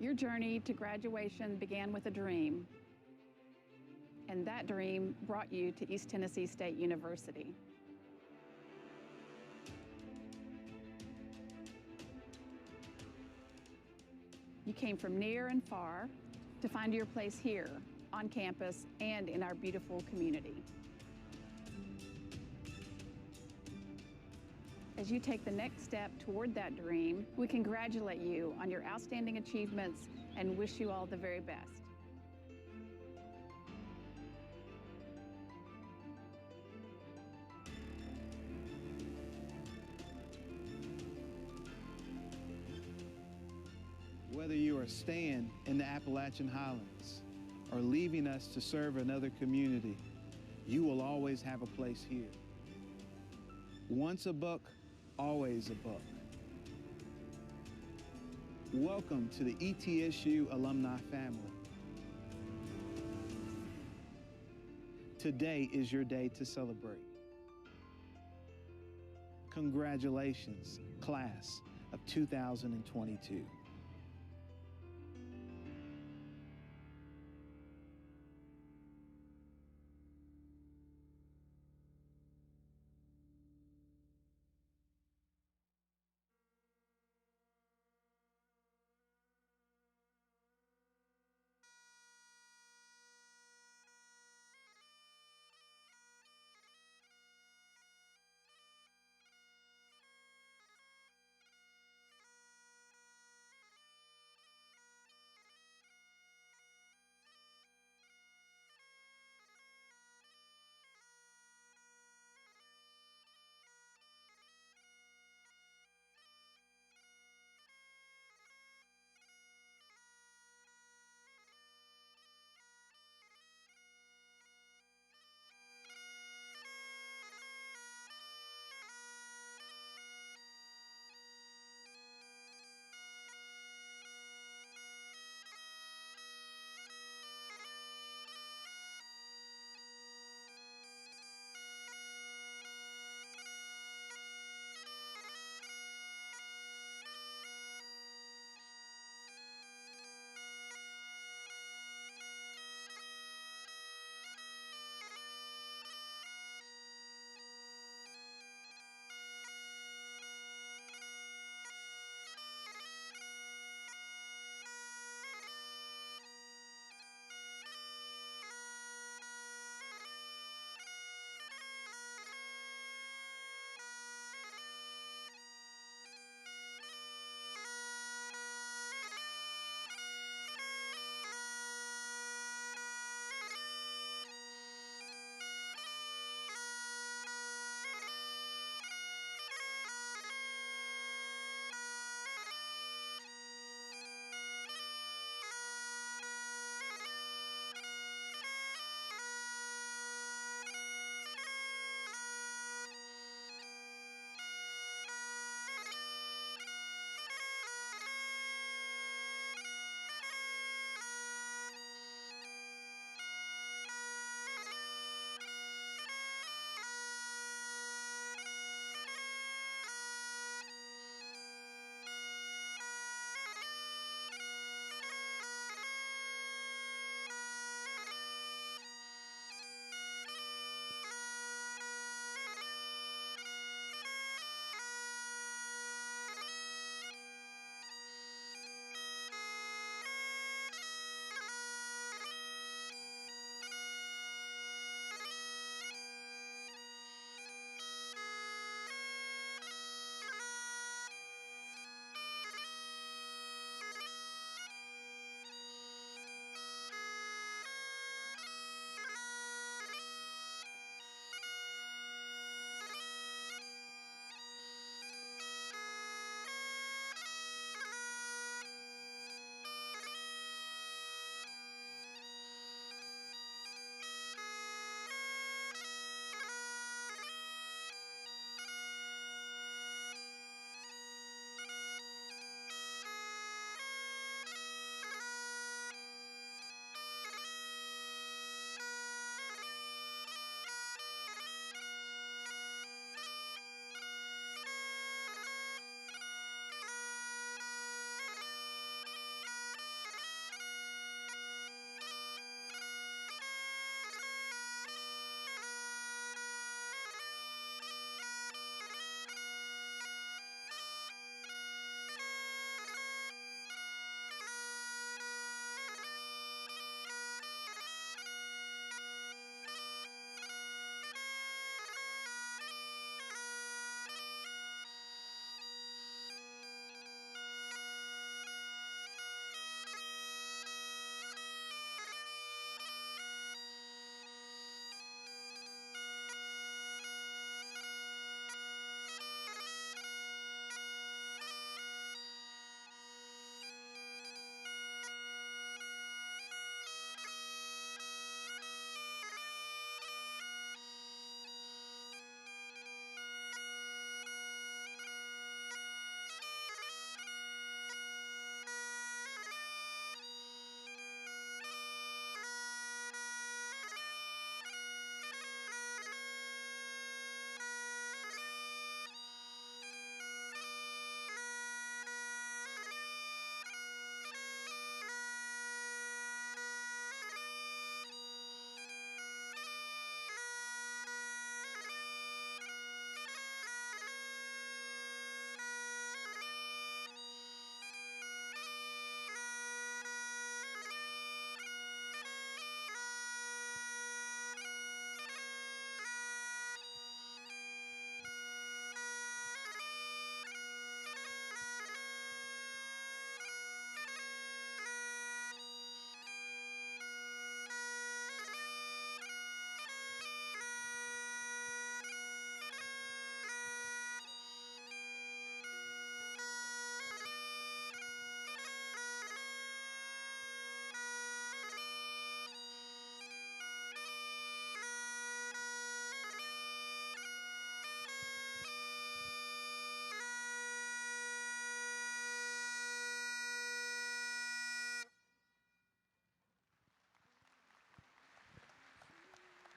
Your journey to graduation began with a dream, and that dream brought you to East Tennessee State University. You came from near and far to find your place here on campus and in our beautiful community. As you take the next step toward that dream, we congratulate you on your outstanding achievements and wish you all the very best. Whether you are staying in the Appalachian Highlands or leaving us to serve another community, you will always have a place here. Once a buck, always a buck. Welcome to the ETSU alumni family. Today is your day to celebrate. Congratulations, class of 2022.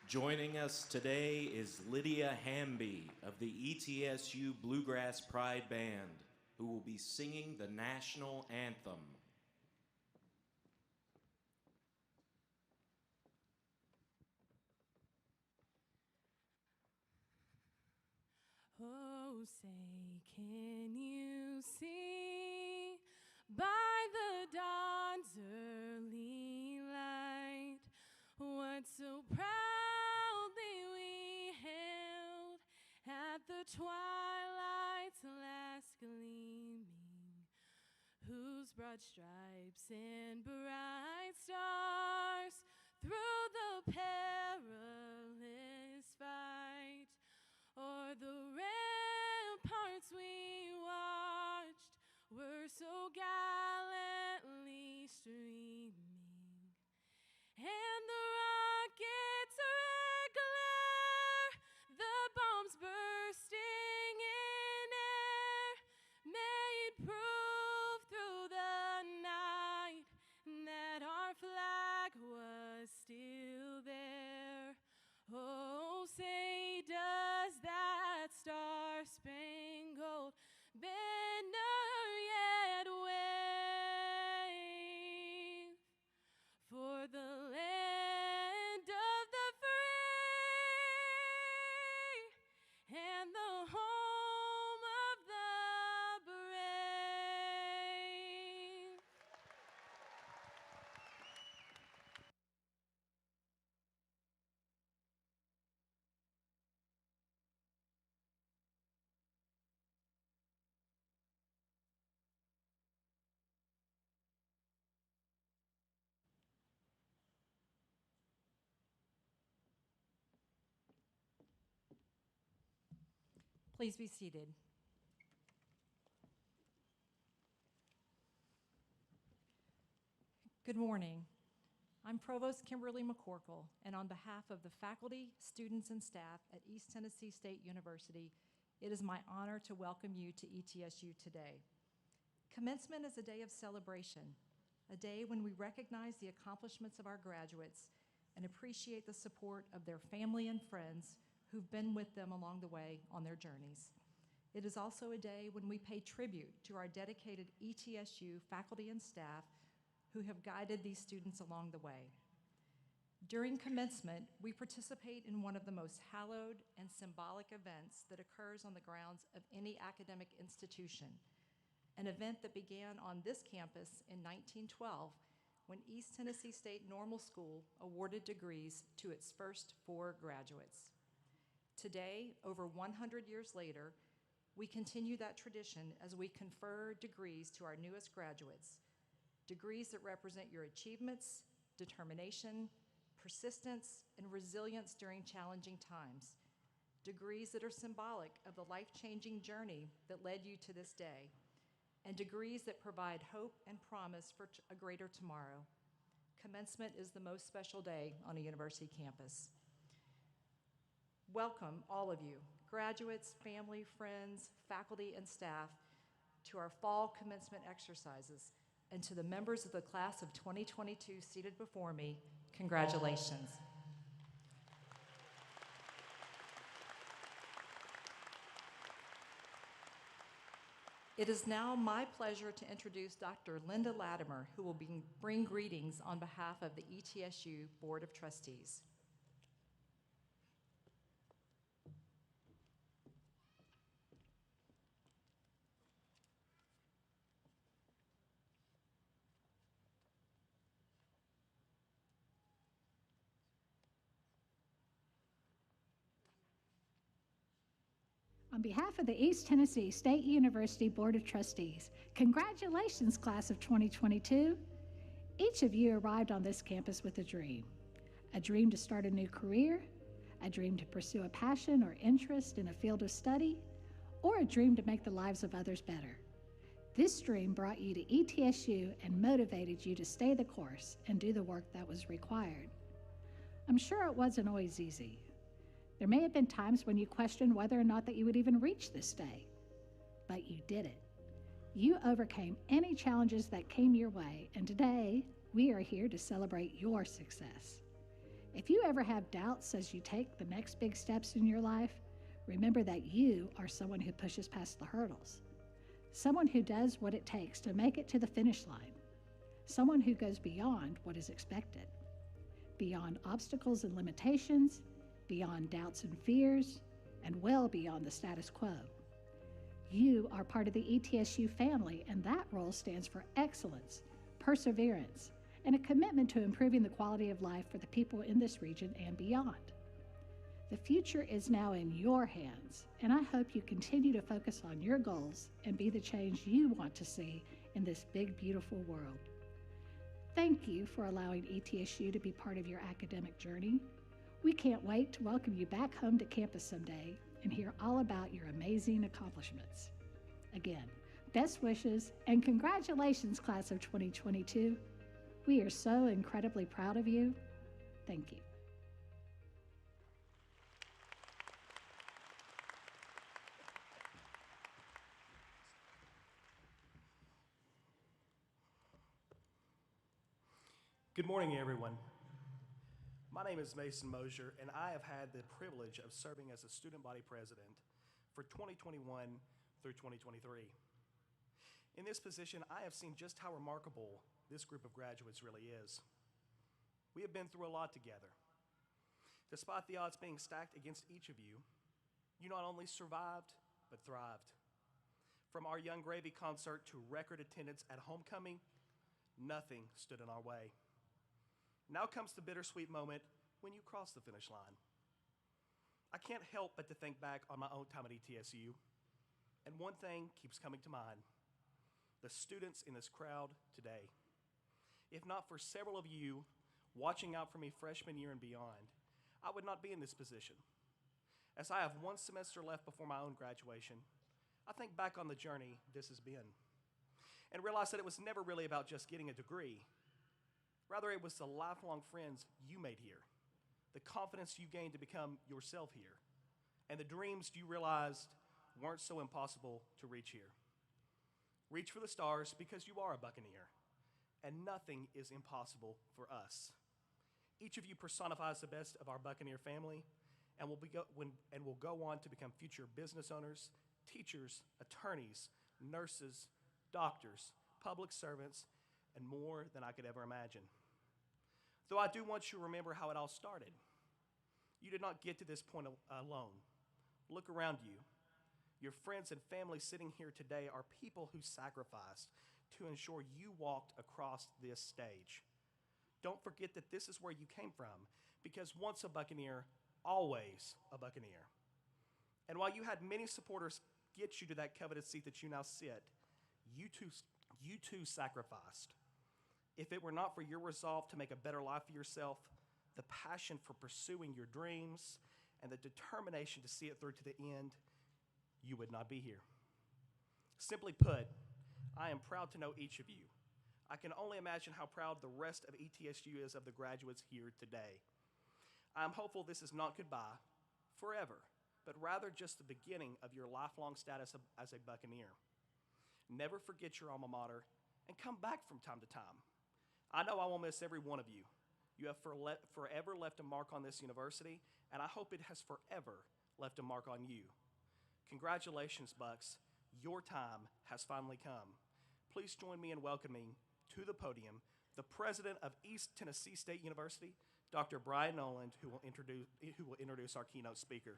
Joining us today is Lydia Hamby of the ETSU Bluegrass Pride Band, who will be singing the national anthem. Oh, say, can you see by the dawn's early light what so proudly we hailed at the twilight's last gleaming, whose broad stripes and bright stars through the perilous fight o'er the ramparts we watched were so gallantly streaming, and the rockets' red glare, the bombs bursting in air, made proof through the night that our flag was still there. Oh, say, does that star-spangled banner yet wave for the land of the free and the home of the brave? Please be seated. Good morning. I'm Provost Kimberly McCorkle, and on behalf of the faculty, students, and staff at East Tennessee State University, it is my honor to welcome you to ETSU today. Commencement is a day of celebration, a day when we recognize the accomplishments of our graduates and appreciate the support of their family and friends who've been with them along the way on their journeys. It is also a day when we pay tribute to our dedicated ETSU faculty and staff who have guided these students along the way. During commencement, we participate in one of the most hallowed and symbolic events that occurs on the grounds of any academic institution, an event that began on this campus in 1912 when East Tennessee State Normal School awarded degrees to its first 4 graduates. Today, over 100 years later, we continue that tradition as we confer degrees to our newest graduates, degrees that represent your achievements, determination, persistence, and resilience during challenging times, degrees that are symbolic of the life-changing journey that led you to this day, and degrees that provide hope and promise for a greater tomorrow. Commencement is the most special day on a university campus. Welcome, all of you, graduates, family, friends, faculty, and staff, to our fall commencement exercises, and to the members of the class of 2022 seated before me, congratulations. It is now my pleasure to introduce Dr. Linda Latimer, who will bring greetings on behalf of the ETSU Board of Trustees. On behalf of the East Tennessee State University Board of Trustees, congratulations, class of 2022. Each of you arrived on this campus with a dream to start a new career, a dream to pursue a passion or interest in a field of study, or a dream to make the lives of others better. This dream brought you to ETSU and motivated you to stay the course and do the work that was required. I'm sure it wasn't always easy. There may have been times when you questioned whether or not that you would even reach this day, but you did it. You overcame any challenges that came your way, and today we are here to celebrate your success. If you ever have doubts as you take the next big steps in your life, remember that you are someone who pushes past the hurdles, someone who does what it takes to make it to the finish line, someone who goes beyond what is expected, beyond obstacles and limitations, beyond doubts and fears, and well beyond the status quo. You are part of the ETSU family, and that role stands for excellence, perseverance, and a commitment to improving the quality of life for the people in this region and beyond. The future is now in your hands, and I hope you continue to focus on your goals and be the change you want to see in this big, beautiful world. Thank you for allowing ETSU to be part of your academic journey. We can't wait to welcome you back home to campus someday and hear all about your amazing accomplishments. Again, best wishes and congratulations, class of 2022. We are so incredibly proud of you. Thank you. Good morning, everyone. My name is Mason Mosier, and I have had the privilege of serving as a student body president for 2021 through 2023. In this position, I have seen just how remarkable this group of graduates really is. We have been through a lot together. Despite the odds being stacked against each of you, you not only survived, but thrived. From our Young Gravy concert to record attendance at homecoming, nothing stood in our way. Now comes the bittersweet moment when you cross the finish line. I can't help but to think back on my own time at ETSU, and one thing keeps coming to mind: the students in this crowd today. If not for several of you watching out for me freshman year and beyond, I would not be in this position. As I have one semester left before my own graduation, I think back on the journey this has been and realize that it was never really about just getting a degree. Rather, it was the lifelong friends you made here, the confidence you gained to become yourself here, and the dreams you realized weren't so impossible to reach here. Reach for the stars because you are a Buccaneer, and nothing is impossible for us. Each of you personifies the best of our Buccaneer family and will go on to become future business owners, teachers, attorneys, nurses, doctors, public servants, and more than I could ever imagine. Though I do want you to remember how it all started. You did not get to this point alone. Look around you. Your friends and family sitting here today are people who sacrificed to ensure you walked across this stage. Don't forget that this is where you came from, because once a Buccaneer, always a Buccaneer. And while you had many supporters get you to that coveted seat that you now sit, you too sacrificed. If it were not for your resolve to make a better life for yourself, the passion for pursuing your dreams, and the determination to see it through to the end, you would not be here. Simply put, I am proud to know each of you. I can only imagine how proud the rest of ETSU is of the graduates here today. I am hopeful this is not goodbye forever, but rather just the beginning of your lifelong status as a Buccaneer. Never forget your alma mater and come back from time to time. I know I will miss every one of you. You have forever left a mark on this university, and I hope it has forever left a mark on you. Congratulations, Bucks. Your time has finally come. Please join me in welcoming to the podium the president of East Tennessee State University, Dr. Brian Noland, who will introduce our keynote speaker.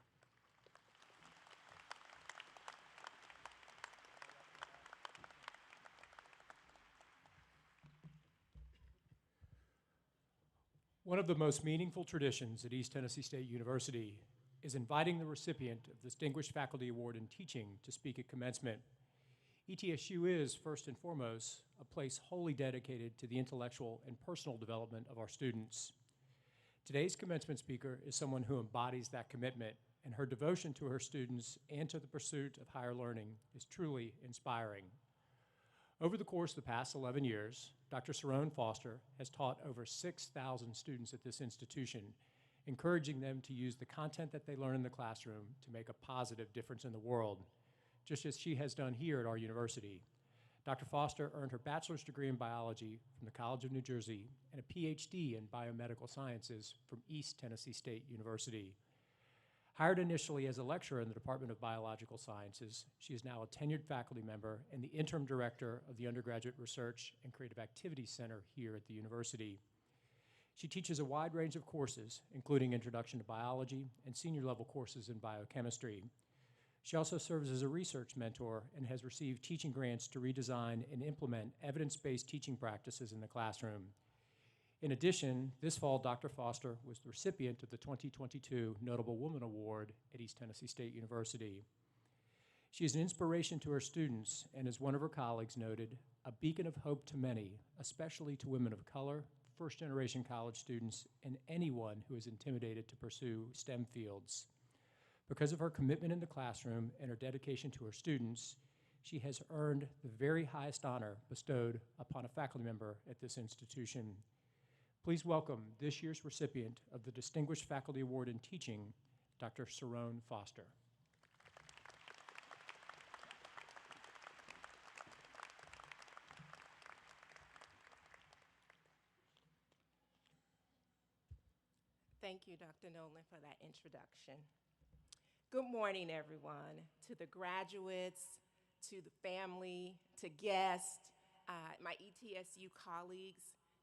One of the most meaningful traditions at East Tennessee State University is inviting the recipient of the Distinguished Faculty Award in Teaching to speak at commencement. ETSU is, first and foremost, a place wholly dedicated to the intellectual and personal development of our students. Today's commencement speaker is someone who embodies that commitment, and her devotion to her students and to the pursuit of higher learning is truly inspiring. Over the course of the past 11 years, Dr. Cerrone Foster has taught over 6,000 students at this institution, encouraging them to use the content that they learn in the classroom to make a positive difference in the world, just as she has done here at our university. Dr. Foster earned her bachelor's degree in biology from the College of New Jersey and a PhD in biomedical sciences from East Tennessee State University. Hired initially as a lecturer in the Department of Biological Sciences, she is now a tenured faculty member and the interim director of the Undergraduate Research and Creative Activities Center here at the university. She teaches a wide range of courses, including Introduction to Biology and senior level courses in biochemistry. She also serves as a research mentor and has received teaching grants to redesign and implement evidence-based teaching practices in the classroom. In addition, this fall, Dr. Foster was the recipient of the 2022 Notable Woman Award at East Tennessee State University. She is an inspiration to her students and, as one of her colleagues noted, a beacon of hope to many, especially to women of color, first-generation college students, and anyone who is intimidated to pursue STEM fields. Because of her commitment in the classroom and her dedication to her students, she has earned the very highest honor bestowed upon a faculty member at this institution. Please welcome this year's recipient of the Distinguished Faculty Award in Teaching, Dr. Cerrone Foster. Thank you, Dr. Nolan, for that introduction. Good morning, everyone, to the graduates, to the family, to guests, my ETSU colleagues,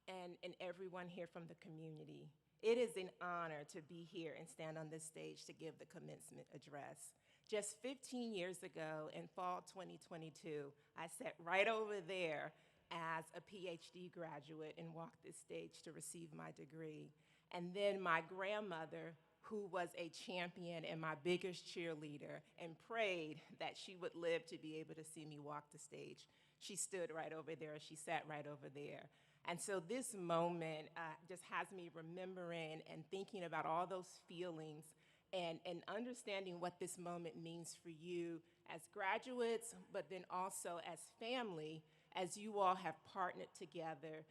and everyone here from the community. It is an honor to be here and stand on this stage to give the commencement address. Just 15 years ago, in fall 2022, I sat right over there as a PhD graduate and walked this stage to receive my degree. And then my grandmother, who was a champion and my biggest cheerleader and prayed that she would live to be able to see me walk the stage, she stood right over there, she sat right over there. And so this moment just has me remembering and thinking about all those feelings and understanding what this moment means for you as graduates, but then also as family, as you all have partnered together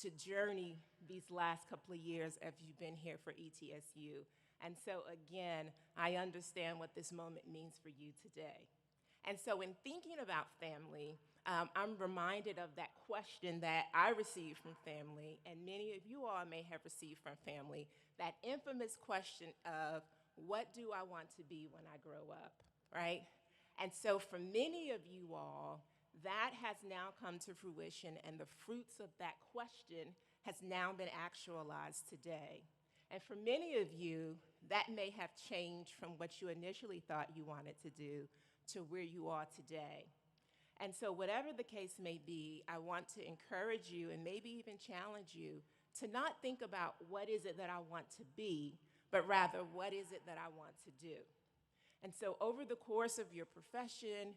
to journey these last couple of years as you've been here for ETSU. And so again, I understand what this moment means for you today. And so in thinking about family, I'm reminded of that question that I received from family, and many of you all may have received from family, that infamous question of, what do I want to be when I grow up, right? And so for many of you all, that has now come to fruition, and the fruits of that question has now been actualized today. And for many of you, that may have changed from what you initially thought you wanted to do to where you are today. And so whatever the case may be, I want to encourage you and maybe even challenge you to not think about what is it that I want to be, but rather what is it that I want to do. And so over the course of your profession,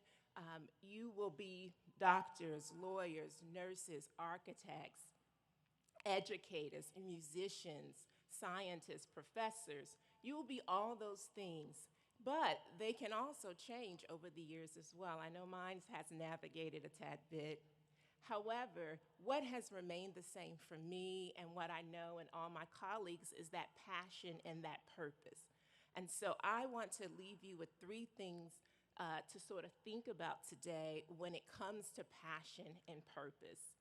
you will be doctors, lawyers, nurses, architects, educators, musicians, scientists, professors. You will be all those things, but they can also change over the years as well. I know mine has navigated a tad bit. However, what has remained the same for me and what I know and all my colleagues is that passion and that purpose. And so I want to leave you with three things to sort of think about today when it comes to passion and purpose.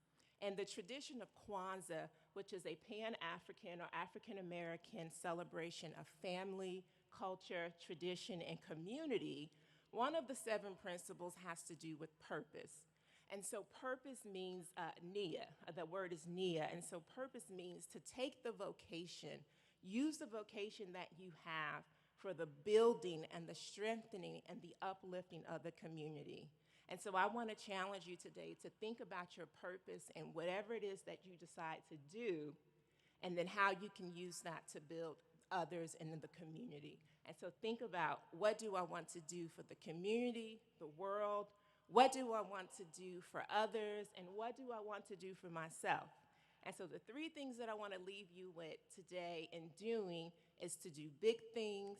And the tradition of Kwanzaa, which is a Pan-African or African-American celebration of family, culture, tradition, and community, one of the 7 principles has to do with purpose. And so purpose means Nia, the word is Nia, and so purpose means to take the vocation, use the vocation that you have for the building and the strengthening and the uplifting of the community. And so I want to challenge you today to think about your purpose and whatever it is that you decide to do, and then how you can use that to build others and in the community. And so think about, what do I want to do for the community, the world? What do I want to do for others? And what do I want to do for myself? And so the 3 things that I want to leave you with today in doing is to do big things,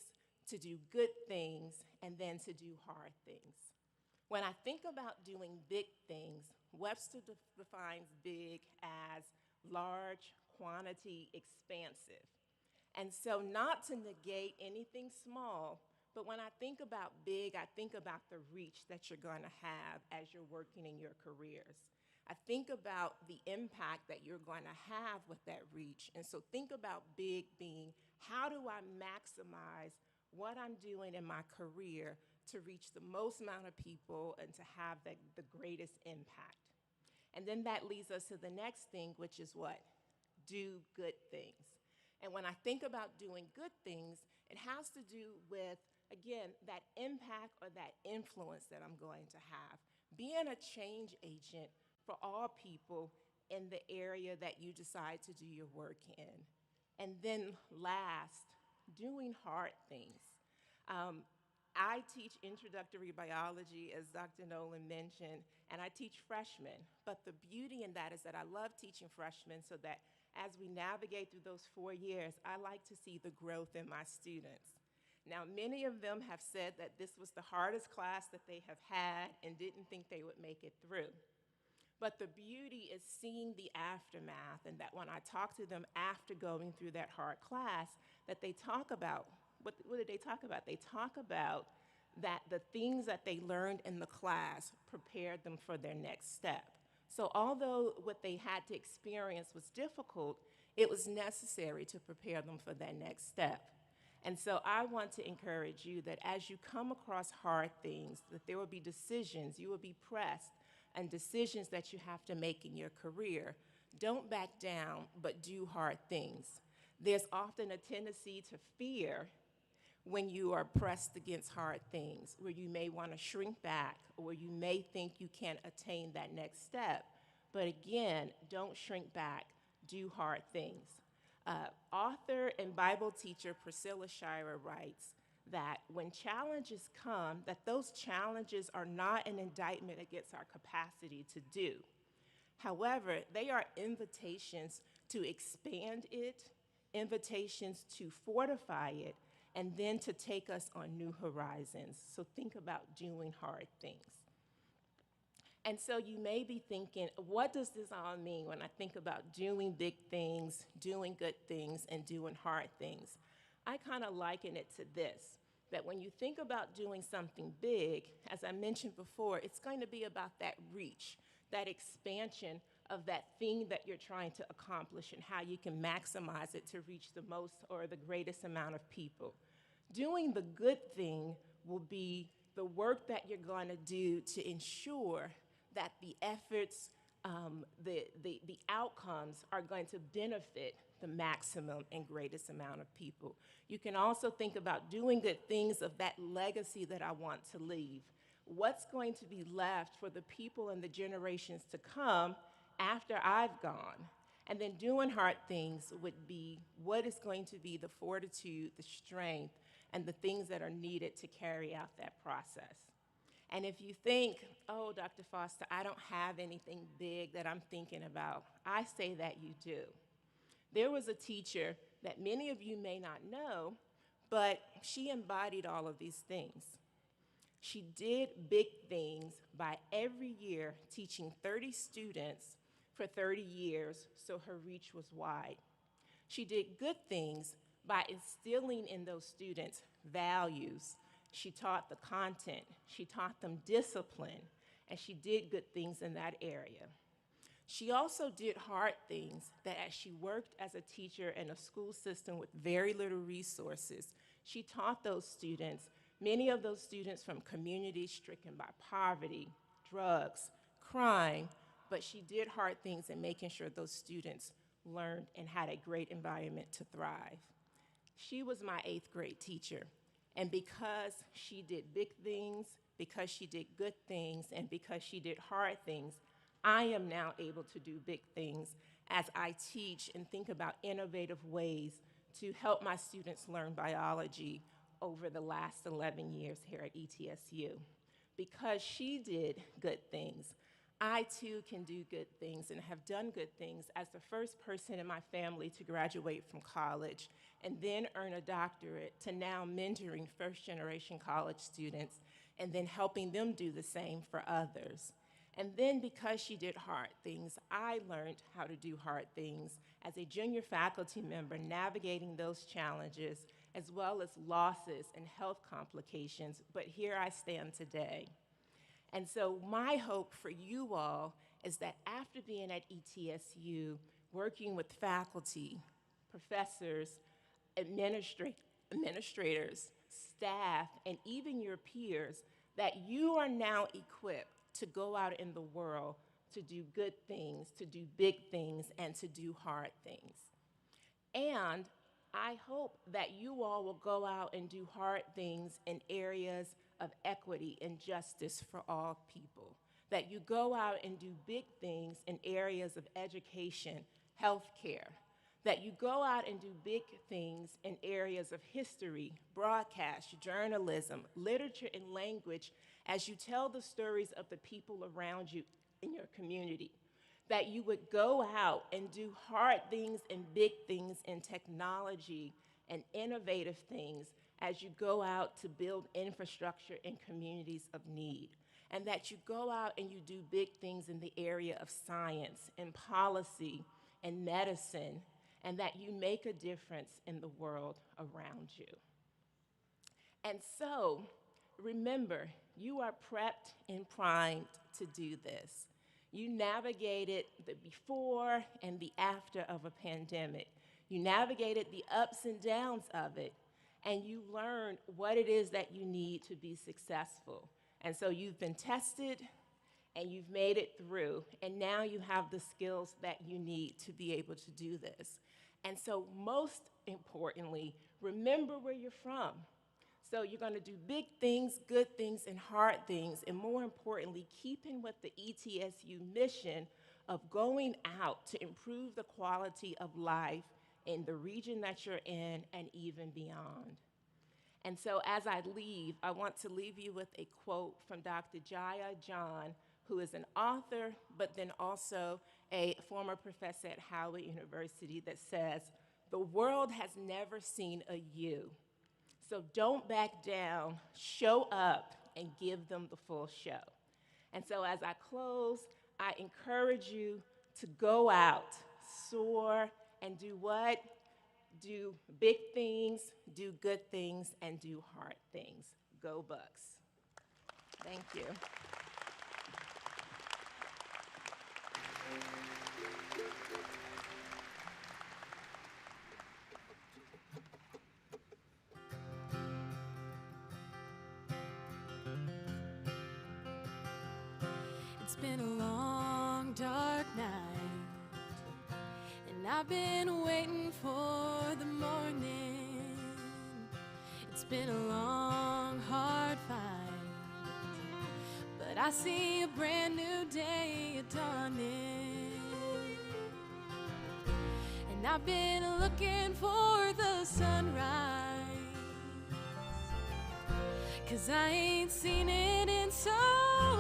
to do good things, and then to do hard things. When I think about doing big things, Webster defines big as large, quantity, expansive. And so not to negate anything small, But when I think about big, I think about the reach that you're going to have as you're working in your careers. I think about the impact that you're going to have with that reach. And so think about big being, how do I maximize what I'm doing in my career to reach the most amount of people and to have the greatest impact? And then that leads us to the next thing, which is what? Do good things. And when I think about doing good things, it has to do with, again, that impact or that influence that I'm going to have. Being a change agent for all people in the area that you decide to do your work in. And then last, doing hard things. I teach introductory biology, as Dr. Nolan mentioned, and I teach freshmen. But the beauty in that is that I love teaching freshmen so that as we navigate through those 4 years, I like to see the growth in my students. Now, many of them have said that this was the hardest class that they have had and didn't think they would make it through. But the beauty is seeing the aftermath, and that when I talk to them after going through that hard class, that they talk about, what did they talk about? They talk about that the things that they learned in the class prepared them for their next step. So although what they had to experience was difficult, it was necessary to prepare them for that next step. And so I want to encourage you that as you come across hard things, that there will be decisions, you will be pressed, and decisions that you have to make in your career. Don't back down, but do hard things. There's often a tendency to fear when you are pressed against hard things, where you may want to shrink back, or you may think you can't attain that next step. But again, don't shrink back, do hard things. Author and Bible teacher Priscilla Shirer writes that when challenges come, that those challenges are not an indictment against our capacity to do. However, they are invitations to expand it, invitations to fortify it, and then to take us on new horizons. So think about doing hard things. And so you may be thinking, what does this all mean when I think about doing big things, doing good things, and doing hard things? I kind of liken it to this, that when you think about doing something big, as I mentioned before, it's going to be about that reach, that expansion of that thing that you're trying to accomplish and how you can maximize it to reach the most or the greatest amount of people. Doing the good thing will be the work that you're going to do to ensure that the efforts, the outcomes are going to benefit the maximum and greatest amount of people. You can also think about doing good things of that legacy that I want to leave. What's going to be left for the people and the generations to come after I've gone? And then doing hard things would be what is going to be the fortitude, the strength, and the things that are needed to carry out that process. And if you think, oh, Dr. Foster, I don't have anything big that I'm thinking about, I say that you do. There was a teacher that many of you may not know, but she embodied all of these things. She did big things by every year teaching 30 students for 30 years, so her reach was wide. She did good things by instilling in those students values. She taught the content, she taught them discipline, and she did good things in that area. She also did hard things that as she worked as a teacher in a school system with very little resources, she taught those students, many of those students from communities stricken by poverty, drugs, crime, but she did hard things in making sure those students learned and had a great environment to thrive. She was my 8th grade teacher. And because she did big things, because she did good things, and because she did hard things, I am now able to do big things as I teach and think about innovative ways to help my students learn biology over the last 11 years here at ETSU. Because she did good things, I too can do good things and have done good things as the first person in my family to graduate from college and then earn a doctorate, to now mentoring first-generation college students and then helping them do the same for others. And then because she did hard things, I learned how to do hard things as a junior faculty member, navigating those challenges as well as losses and health complications, but here I stand today. And so my hope for you all is that after being at ETSU, working with faculty, professors, administrators, staff, and even your peers, that you are now equipped to go out in the world to do good things, to do big things, and to do hard things. And I hope that you all will go out and do hard things in areas of equity and justice for all people. That you go out and do big things in areas of education, healthcare. That you go out and do big things in areas of history, broadcast, journalism, literature, and language as you tell the stories of the people around you in your community. That you would go out and do hard things and big things in technology and innovative things as you go out to build infrastructure in communities of need. And that you go out and you do big things in the area of science and policy and medicine, and that you make a difference in the world around you. And so, remember, you are prepped and primed to do this. You navigated the before and the after of a pandemic. You navigated the ups and downs of it, and you learned what it is that you need to be successful. And so you've been tested, and you've made it through, and now you have the skills that you need to be able to do this. And so most importantly, remember where you're from. So you're gonna do big things, good things, and hard things, and more importantly, keeping with the ETSU mission of going out to improve the quality of life in the region that you're in and even beyond. And so as I leave, I want to leave you with a quote from Dr. Jaya John, who is an author, but then also a former professor at Howard University, that says, "The world has never seen a you. So don't back down, show up, and give them the full show." And so as I close, I encourage you to go out, soar, and do what? Do big things, do good things, and do hard things. Go Bucks. Thank you. It's been a long, dark night, and I've been waiting for the morning. It's been a long, hard fight, but I see a brand new day dawning. And I've been looking for the sunrise, 'cause I ain't seen it in so long.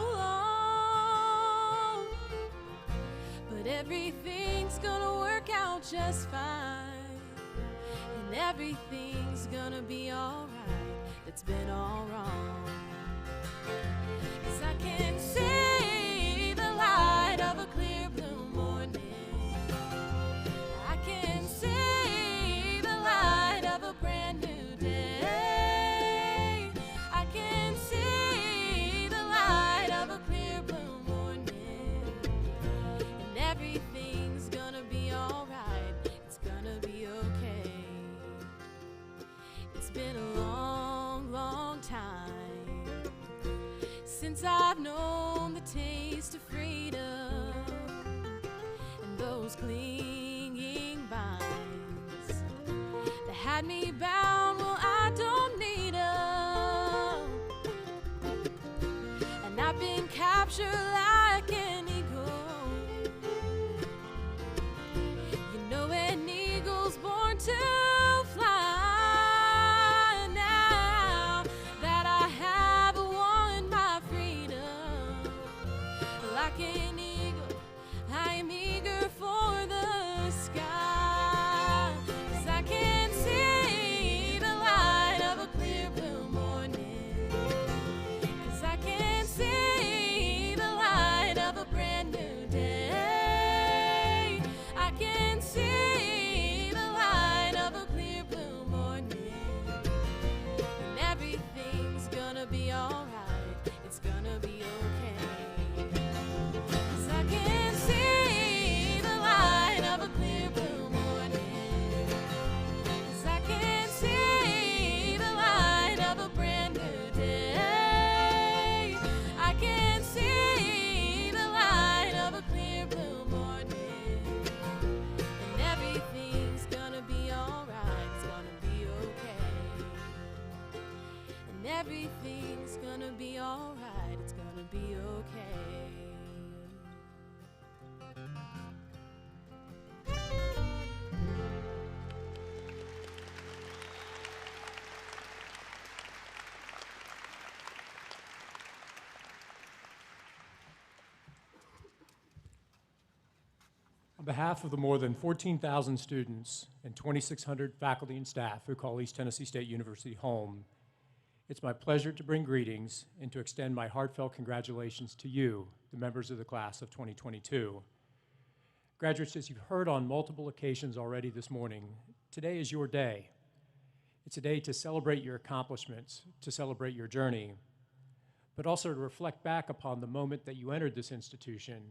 But everything's gonna work out just fine, and everything's gonna be alright. It's been all wrong, 'cause I can see the light of a clear blue morning. I can see the light of a brand new day. I can see the light of a clear blue morning, and everything's gonna be alright. It's gonna be okay. It's been a long, long time since I've known the taste of freedom, and those clinging vines that had me bound, well, I don't need them. And I've been captured like an eagle. You know, an eagle's born to fly. Now that I have won my freedom, like an eagle, I am eager for the sky. 'Cause I can see the light of a clear blue morning. 'Cause I can see the light of a brand new day. I can see the light of a clear blue morning, On behalf of the more than 14,000 students and 2,600 faculty and staff who call East Tennessee State University home, it's my pleasure to bring greetings and to extend my heartfelt congratulations to you, the members of the class of 2022. Graduates, as you've heard on multiple occasions already this morning, today is your day. It's a day to celebrate your accomplishments, to celebrate your journey, but also to reflect back upon the moment that you entered this institution.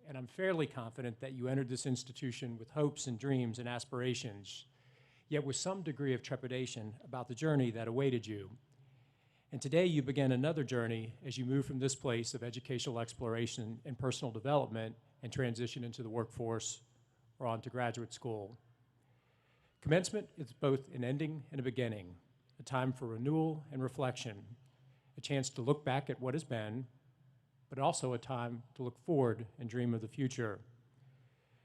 And I'm fairly confident that you entered this institution with hopes and dreams and aspirations, yet with some degree of trepidation about the journey that awaited you. And today you begin another journey as you move from this place of educational exploration and personal development and transition into the workforce or on to graduate school. Commencement is both an ending and a beginning, a time for renewal and reflection, a chance to look back at what has been, but also a time to look forward and dream of the future.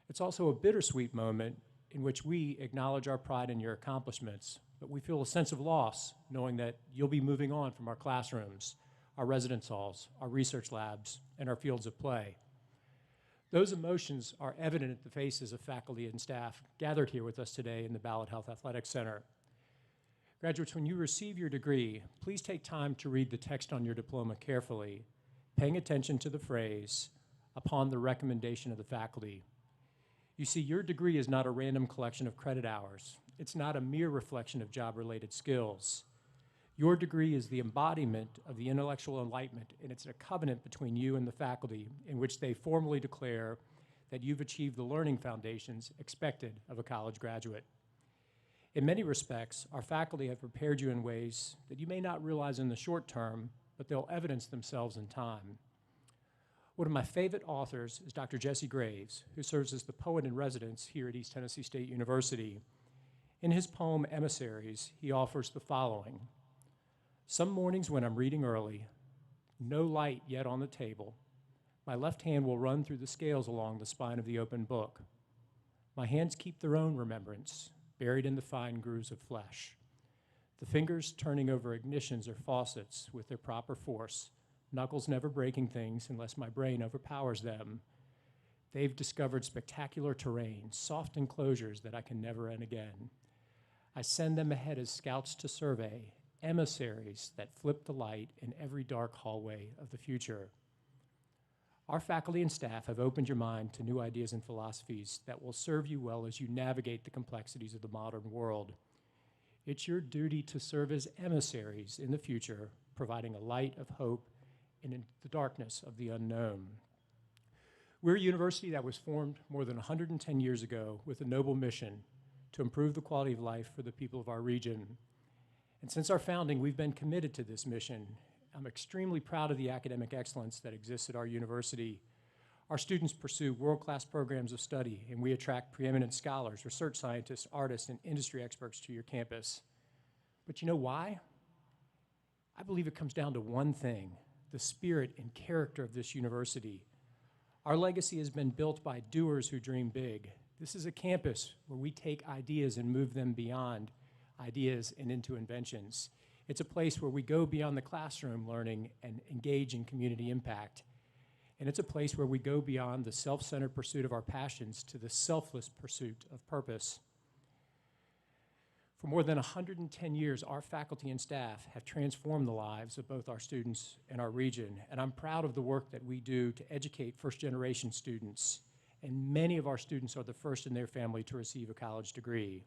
It's also a bittersweet moment in which we acknowledge our pride in your accomplishments, but we feel a sense of loss knowing that you'll be moving on from our classrooms, our residence halls, our research labs, and our fields of play. Those emotions are evident at the faces of faculty and staff gathered here with us today in the Ballard Health Athletics Center. Graduates, when you receive your degree, please take time to read the text on your diploma carefully, paying attention to the phrase, "upon the recommendation of the faculty." You see, your degree is not a random collection of credit hours. It's not a mere reflection of job-related skills. Your degree is the embodiment of the intellectual enlightenment, and it's a covenant between you and the faculty in which they formally declare that you've achieved the learning foundations expected of a college graduate. In many respects, our faculty have prepared you in ways that you may not realize in the short term, but they'll evidence themselves in time. One of my favorite authors is Dr. Jesse Graves, who serves as the poet in residence here at East Tennessee State University. In his poem, Emissaries, he offers the following. Some mornings when I'm reading early, no light yet on the table, my left hand will run through the scales along the spine of the open book. My hands keep their own remembrance, buried in the fine grooves of flesh. The fingers turning over ignitions or faucets with their proper force, knuckles never breaking things unless my brain overpowers them. They've discovered spectacular terrain, soft enclosures that I can never end again. I send them ahead as scouts to survey, emissaries that flip the light in every dark hallway of the future. Our faculty and staff have opened your mind to new ideas and philosophies that will serve you well as you navigate the complexities of the modern world. It's your duty to serve as emissaries in the future, providing a light of hope in the darkness of the unknown. We're a university that was formed more than 110 years ago with a noble mission to improve the quality of life for the people of our region. And since our founding, we've been committed to this mission. I'm extremely proud of the academic excellence that exists at our university. Our students pursue world-class programs of study, and we attract preeminent scholars, research scientists, artists, and industry experts to your campus. But you know why? I believe it comes down to one thing, the spirit and character of this university. Our legacy has been built by doers who dream big. This is a campus where we take ideas and move them beyond ideas and into inventions. It's a place where we go beyond the classroom learning and engage in community impact. And it's a place where we go beyond the self-centered pursuit of our passions to the selfless pursuit of purpose. For more than 110 years, our faculty and staff have transformed the lives of both our students and our region, and I'm proud of the work that we do to educate first-generation students, and many of our students are the first in their family to receive a college degree.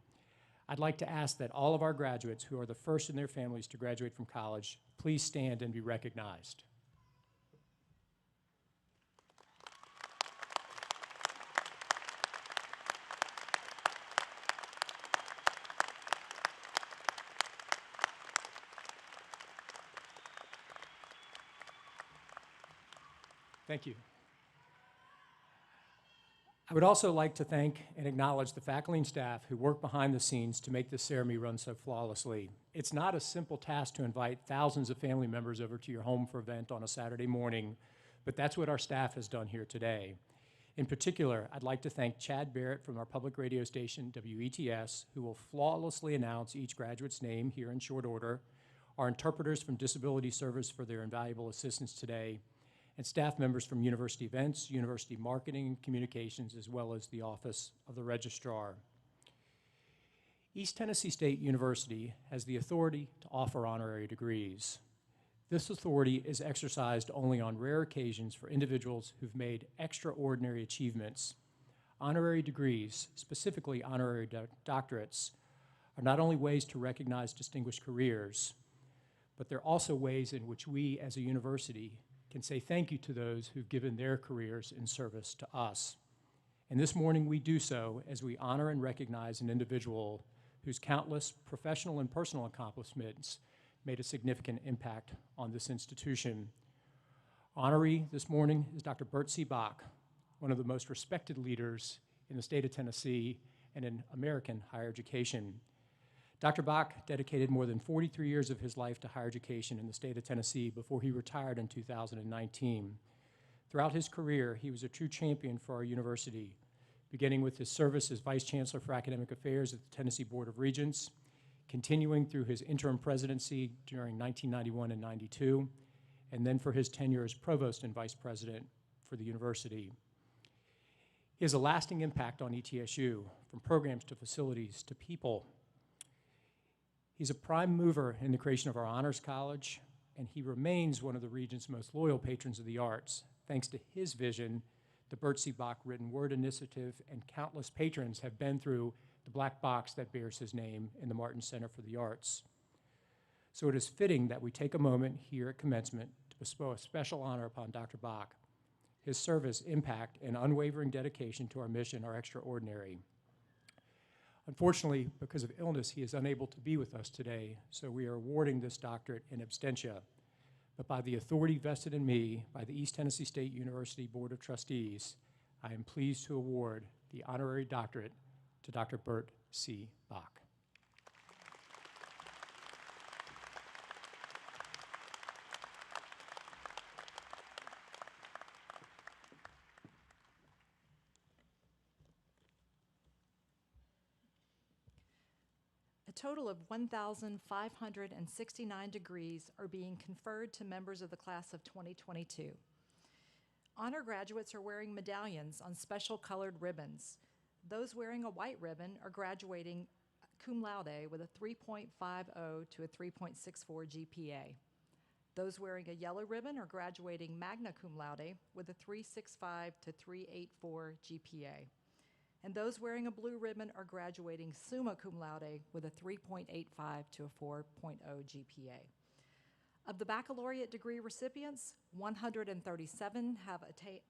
I'd like to ask that all of our graduates who are the first in their families to graduate from college, please stand and be recognized. Thank you. I would also like to thank and acknowledge the faculty and staff who work behind the scenes to make this ceremony run so flawlessly. It's not a simple task to invite thousands of family members over to your home for an event on a Saturday morning, but that's what our staff has done here today. In particular, I'd like to thank Chad Barrett from our public radio station, WETS, who will flawlessly announce each graduate's name here in short order, our interpreters from Disability Service for their invaluable assistance today, and staff members from university events, university marketing and communications, as well as the Office of the Registrar. East Tennessee State University has the authority to offer honorary degrees. This authority is exercised only on rare occasions for individuals who've made extraordinary achievements. Honorary degrees, specifically honorary doctorates, are not only ways to recognize distinguished careers, but they're also ways in which we as a university can say thank you to those who've given their careers in service to us. And this morning we do so as we honor and recognize an individual whose countless professional and personal accomplishments made a significant impact on this institution. Honoree this morning is Dr. Bert C. Bach, one of the most respected leaders in the state of Tennessee and in American higher education. Dr. Bach dedicated more than 43 years of his life to higher education in the state of Tennessee before he retired in 2019. Throughout his career, he was a true champion for our university, beginning with his service as Vice Chancellor for Academic Affairs at the Tennessee Board of Regents, continuing through his interim presidency during 1991 and 92, and then for his tenure as Provost and Vice President for the university. He has a lasting impact on ETSU, from programs to facilities to people. He's a prime mover in the creation of our Honors College, and he remains one of the Regent's most loyal patrons of the arts. Thanks to his vision, the Bert C. Bach Written Word Initiative and countless patrons have been through the black box that bears his name in the Martin Center for the Arts. So it is fitting that we take a moment here at commencement to bestow a special honor upon Dr. Bach. His service, impact, and unwavering dedication to our mission are extraordinary. Unfortunately, because of illness, he is unable to be with us today, so we are awarding this doctorate in absentia. But by the authority vested in me by the East Tennessee State University Board of Trustees, I am pleased to award the honorary doctorate to Dr. Bert C. Bach. A total of 1,569 degrees are being conferred to members of the class of 2022. Honor graduates are wearing medallions on special colored ribbons. Those wearing a white ribbon are graduating cum laude with a 3.50 to a 3.64 GPA. Those wearing a yellow ribbon are graduating magna cum laude with a 3.65 to 3.84 GPA. And those wearing a blue ribbon are graduating summa cum laude with a 3.85 to a 4.0 GPA. Of the baccalaureate degree recipients, 137 have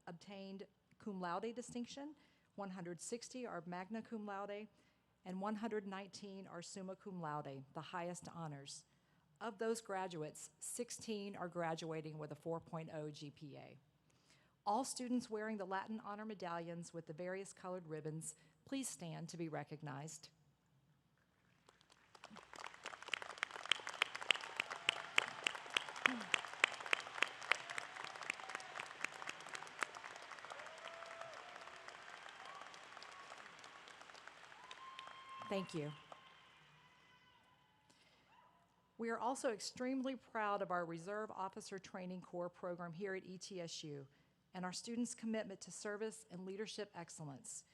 obtained cum laude distinction, 160 are magna cum laude, and 119 are summa cum laude, the highest honors. Of those graduates, 16 are graduating with a 4.0 GPA. All students wearing the Latin honor medallions with the various colored ribbons, please stand to be recognized. Thank you. We are also extremely proud of our Reserve Officer Training Corps program here at ETSU and our students' commitment to service and leadership excellence.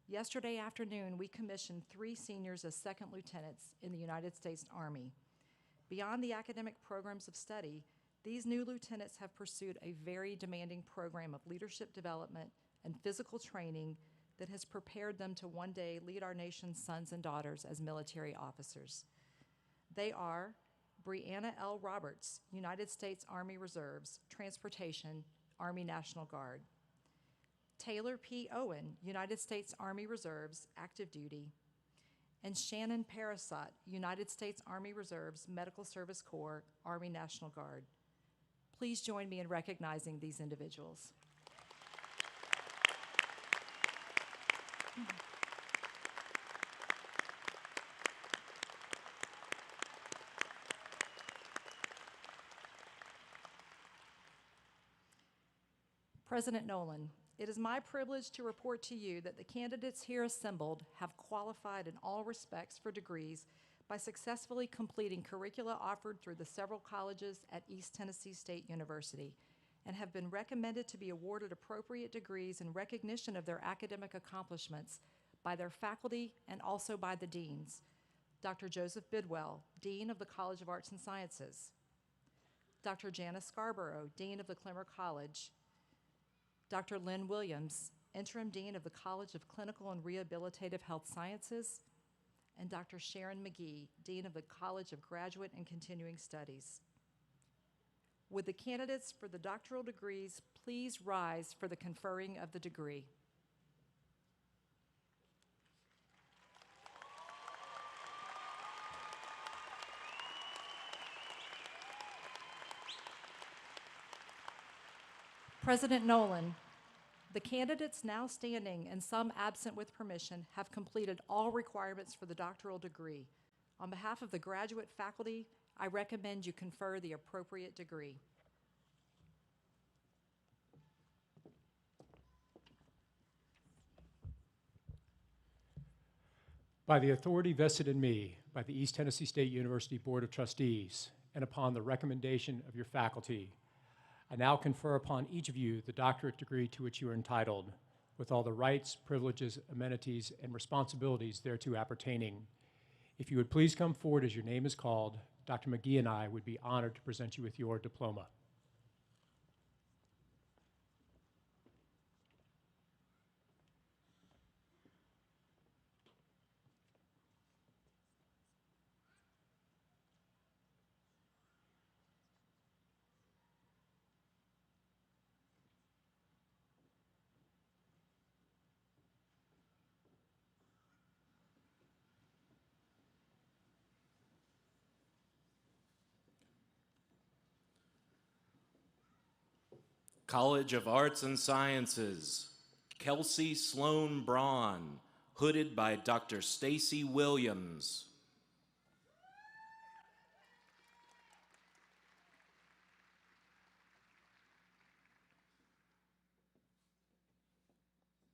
Yesterday afternoon, we commissioned 3 seniors as second lieutenants in the United States Army. Beyond the academic programs of study, these new lieutenants have pursued a very demanding program of leadership development and physical training that has prepared them to one day lead our nation's sons and daughters as military officers. They are Brianna L. Roberts, United States Army Reserves, Transportation, Army National Guard. Taylor P. Owen, United States Army Reserves, Active Duty. And Shannon Parasot, United States Army Reserves, Medical Service Corps, Army National Guard. Please join me in recognizing these individuals. President Nolan, it is my privilege to report to you that the candidates here assembled have qualified in all respects for degrees by successfully completing curricula offered through the several colleges at East Tennessee State University, and have been recommended to be awarded appropriate degrees in recognition of their academic accomplishments by their faculty and also by the deans. Dr. Joseph Bidwell, Dean of the College of Arts and Sciences. Dr. Janice Scarborough, Dean of the Clemmer College. Dr. Lynn Williams, Interim Dean of the College of Clinical and Rehabilitative Health Sciences. And Dr. Sharon McGee, Dean of the College of Graduate and Continuing Studies. Would the candidates for the doctoral degrees please rise for the conferring of the degree? President Nolan, the candidates now standing and some absent with permission have completed all requirements for the doctoral degree. On behalf of the graduate faculty, I recommend you confer the appropriate degree. By the authority vested in me by the East Tennessee State University Board of Trustees, and upon the recommendation of your faculty, I now confer upon each of you the doctorate degree to which you are entitled, with all the rights, privileges, amenities, and responsibilities thereto appertaining. If you would please come forward as your name is called, Dr. McGee and I would be honored to present you with your diploma. College of Arts and Sciences, Kelsey Sloan Braun, hooded by Dr. Stacy Williams.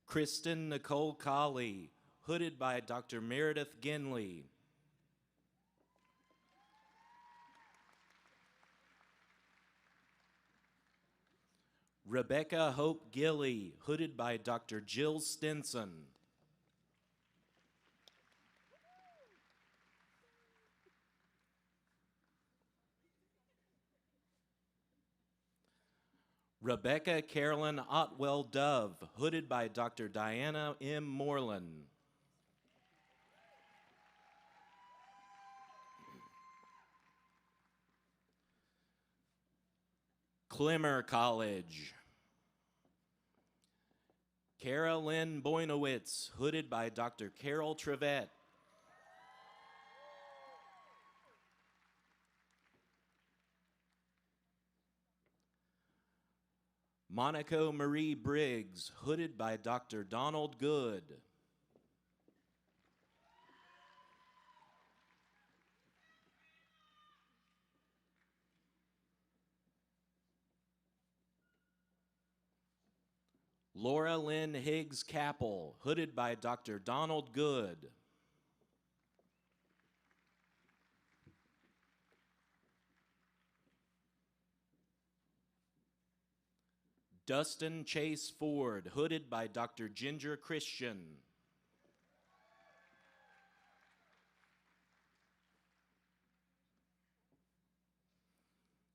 Kristen Nicole Colley, hooded by Dr. Meredith Ginley. Rebecca Hope Gilley, hooded by Dr. Jill Stinson. Rebecca Carolyn Otwell Dove, hooded by Dr. Diana M. Moreland. Clemmer College. Carolyn Boynowitz, hooded by Dr. Carol Trevette. Monaco Marie Briggs, hooded by Dr. Donald Good. Laura Lynn Higgs Capel, hooded by Dr. Donald Good. Dustin Chase Ford, hooded by Dr. Ginger Christian.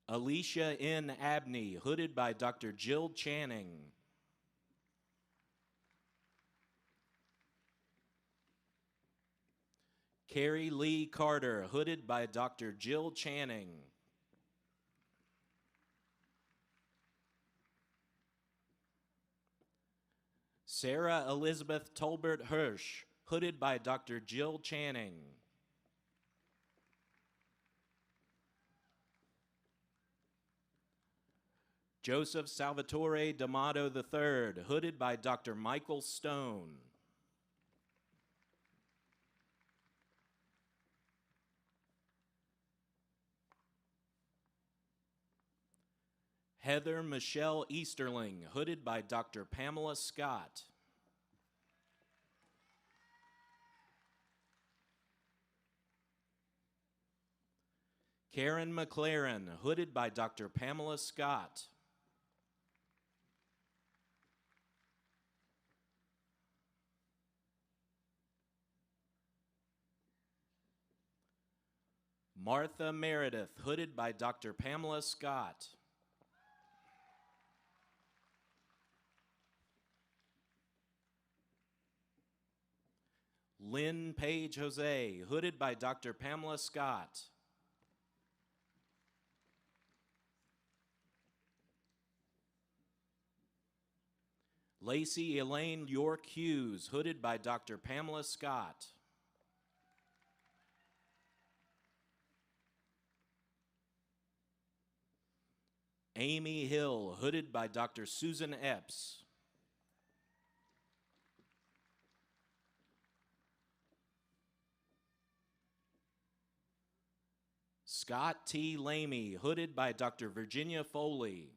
Alicia N. Abney, hooded by Dr. Jill Channing. Carrie Lee Carter, hooded by Dr. Jill Channing. Sarah Elizabeth Tolbert Hirsch, hooded by Dr. Jill Channing. Joseph Salvatore D'Amato III, hooded by Dr. Michael Stone. Heather Michelle Easterling, hooded by Dr. Pamela Scott. Karen McLaren, hooded by Dr. Pamela Scott. Martha Meredith, hooded by Dr. Pamela Scott. Lynn Page Jose, hooded by Dr. Pamela Scott. Lacey Elaine York Hughes, hooded by Dr. Pamela Scott. Amy Hill, hooded by Dr. Susan Epps. Scott T. Lamy, hooded by Dr. Virginia Foley.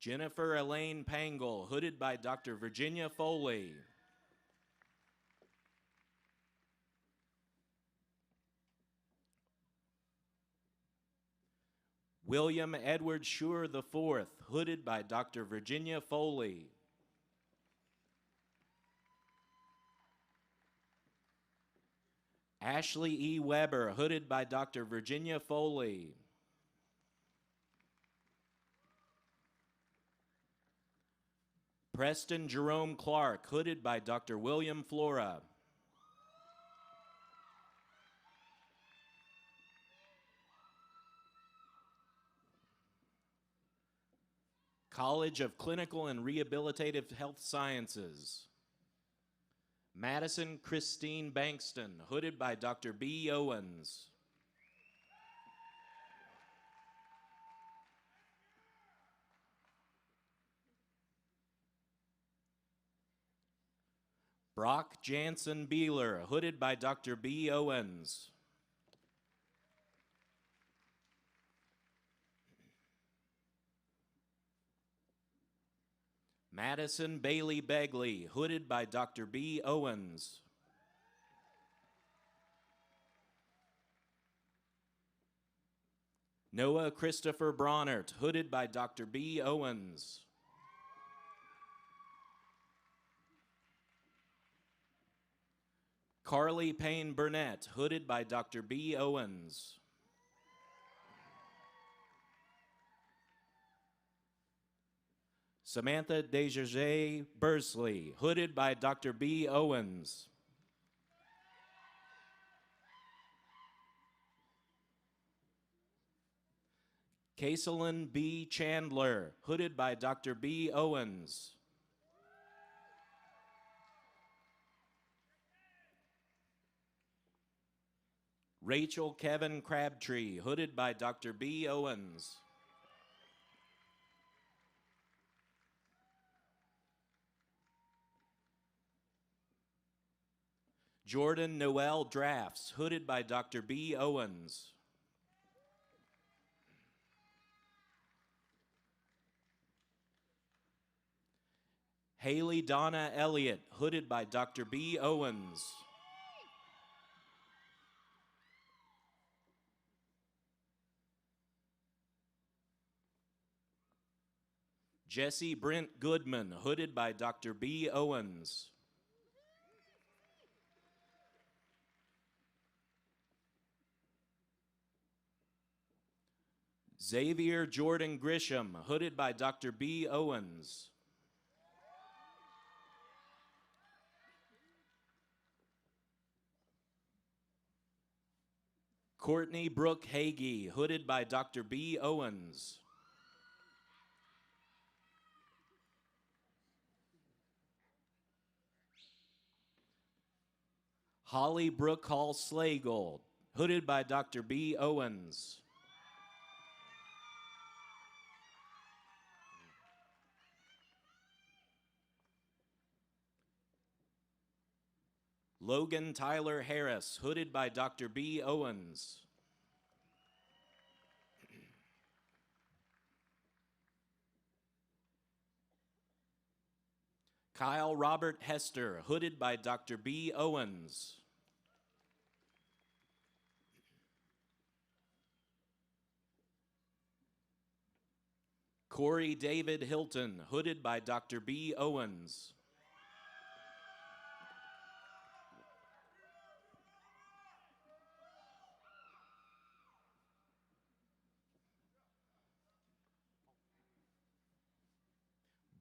Jennifer Elaine Pangle, hooded by Dr. Virginia Foley. William Edward Schur IV, hooded by Dr. Virginia Foley. Ashley E. Weber, hooded by Dr. Virginia Foley. Preston Jerome Clark, hooded by Dr. William Flora. College of Clinical and Rehabilitative Health Sciences. Madison Christine Bankston, hooded by Dr. B. Owens. Brock Jansen Beeler, hooded by Dr. B. Owens. Madison Bailey Begley, hooded by Dr. B. Owens. Noah Christopher Braunert, hooded by Dr. B. Owens. Carly Payne Burnett, hooded by Dr. B. Owens. Samantha Desjardins Bursley, hooded by Dr. B. Owens. Kaiselyn B. Chandler, hooded by Dr. B. Owens. Rachel Kevin Crabtree, hooded by Dr. B. Owens. Jordan Noel Drafts, hooded by Dr. B. Owens. Haley Donna Elliott, hooded by Dr. B. Owens. Jesse Brent Goodman, hooded by Dr. B. Owens. Xavier Jordan Grisham, hooded by Dr. B. Owens. Courtney Brooke Hagee, hooded by Dr. B. Owens. Holly Brooke Hall Slagle, hooded by Dr. B. Owens. Logan Tyler Harris, hooded by Dr. B. Owens. Kyle Robert Hester, hooded by Dr. B. Owens. Corey David Hilton, hooded by Dr. B. Owens.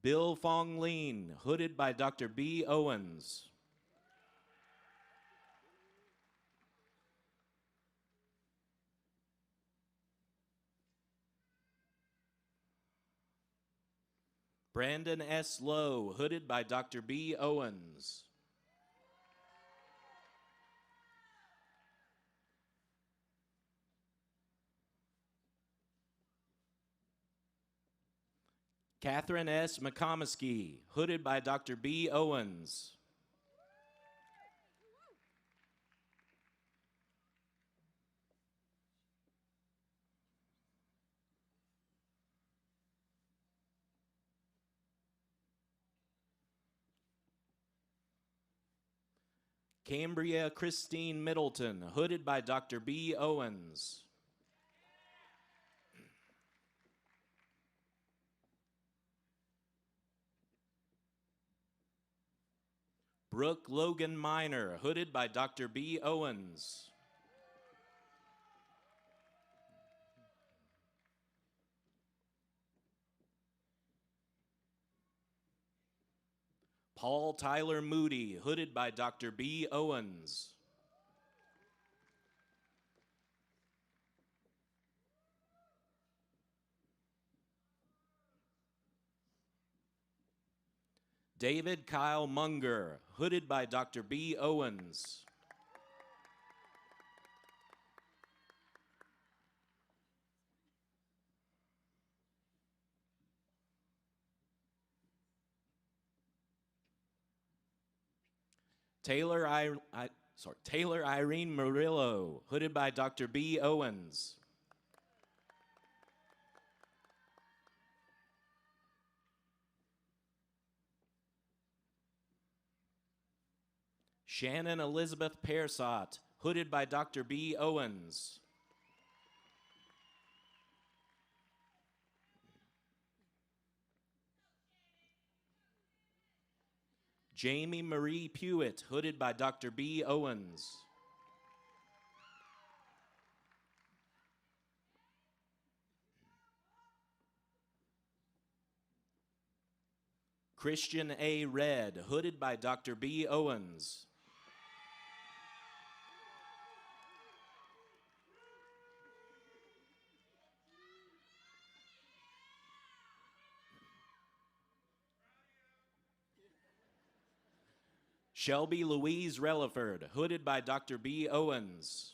Bill Fong Lin, hooded by Dr. B. Owens. Brandon S. Lowe, hooded by Dr. B. Owens. Catherine S. McComiskey, hooded by Dr. B. Owens. Cambria Christine Middleton, hooded by Dr. B. Owens. Brooke Logan Minor, hooded by Dr. B. Owens. Paul Tyler Moody, hooded by Dr. B. Owens. David Kyle Munger, hooded by Dr. B. Owens. Taylor Irene Murillo, hooded by Dr. B. Owens. Shannon Elizabeth Persott, hooded by Dr. B. Owens. Jamie Marie Pewitt, hooded by Dr. B. Owens. Christian A. Red, hooded by Dr. B. Owens. Shelby Louise Relaford, hooded by Dr. B. Owens.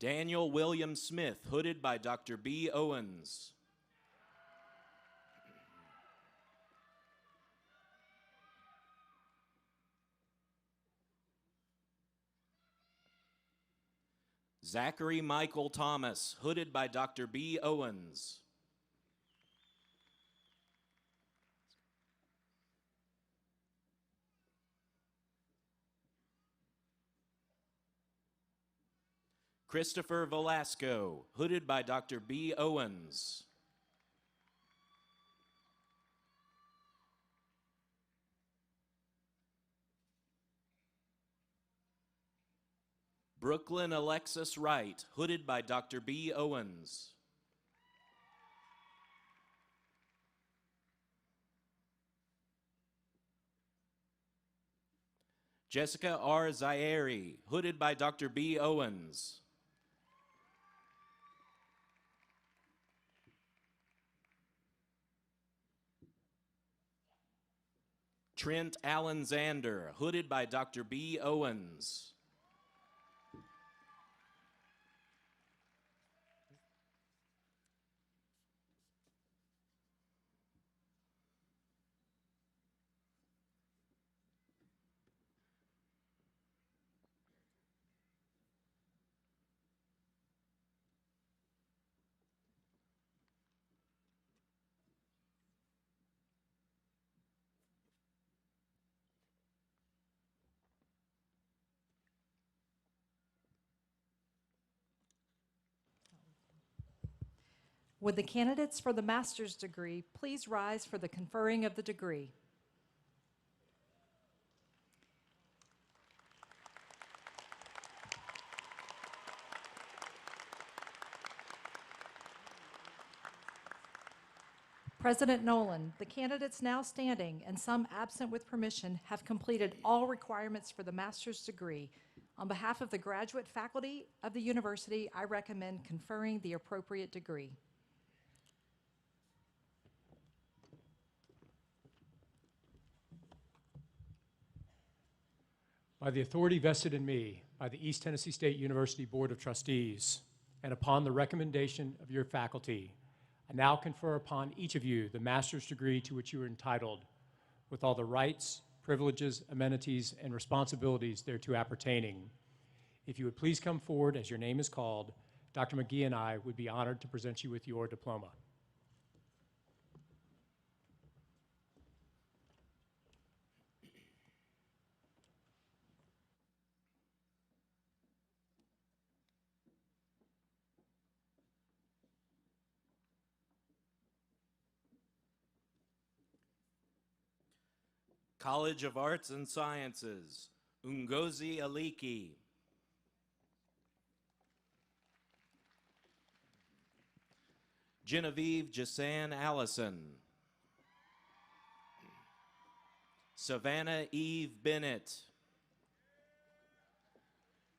Daniel William Smith, hooded by Dr. B. Owens. Zachary Michael Thomas, hooded by Dr. B. Owens. Christopher Velasco, hooded by Dr. B. Owens. Brooklyn Alexis Wright, hooded by Dr. B. Owens. Jessica R. Zairi, hooded by Dr. B. Owens. Trent Alexander, hooded by Dr. B. Owens. Would the candidates for the master's degree please rise for the conferring of the degree? President Nolan, the candidates now standing and some absent with permission have completed all requirements for the master's degree. On behalf of the graduate faculty of the university, I recommend conferring the appropriate degree. By the authority vested in me by the East Tennessee State University Board of Trustees, and upon the recommendation of your faculty, I now confer upon each of you the master's degree to which you are entitled, with all the rights, privileges, amenities, and responsibilities thereto appertaining. If you would please come forward as your name is called, Dr. McGee and I would be honored to present you with your diploma. College of Arts and Sciences, Ungozi Aliki. Genevieve Jasan Allison. Savannah Eve Bennett.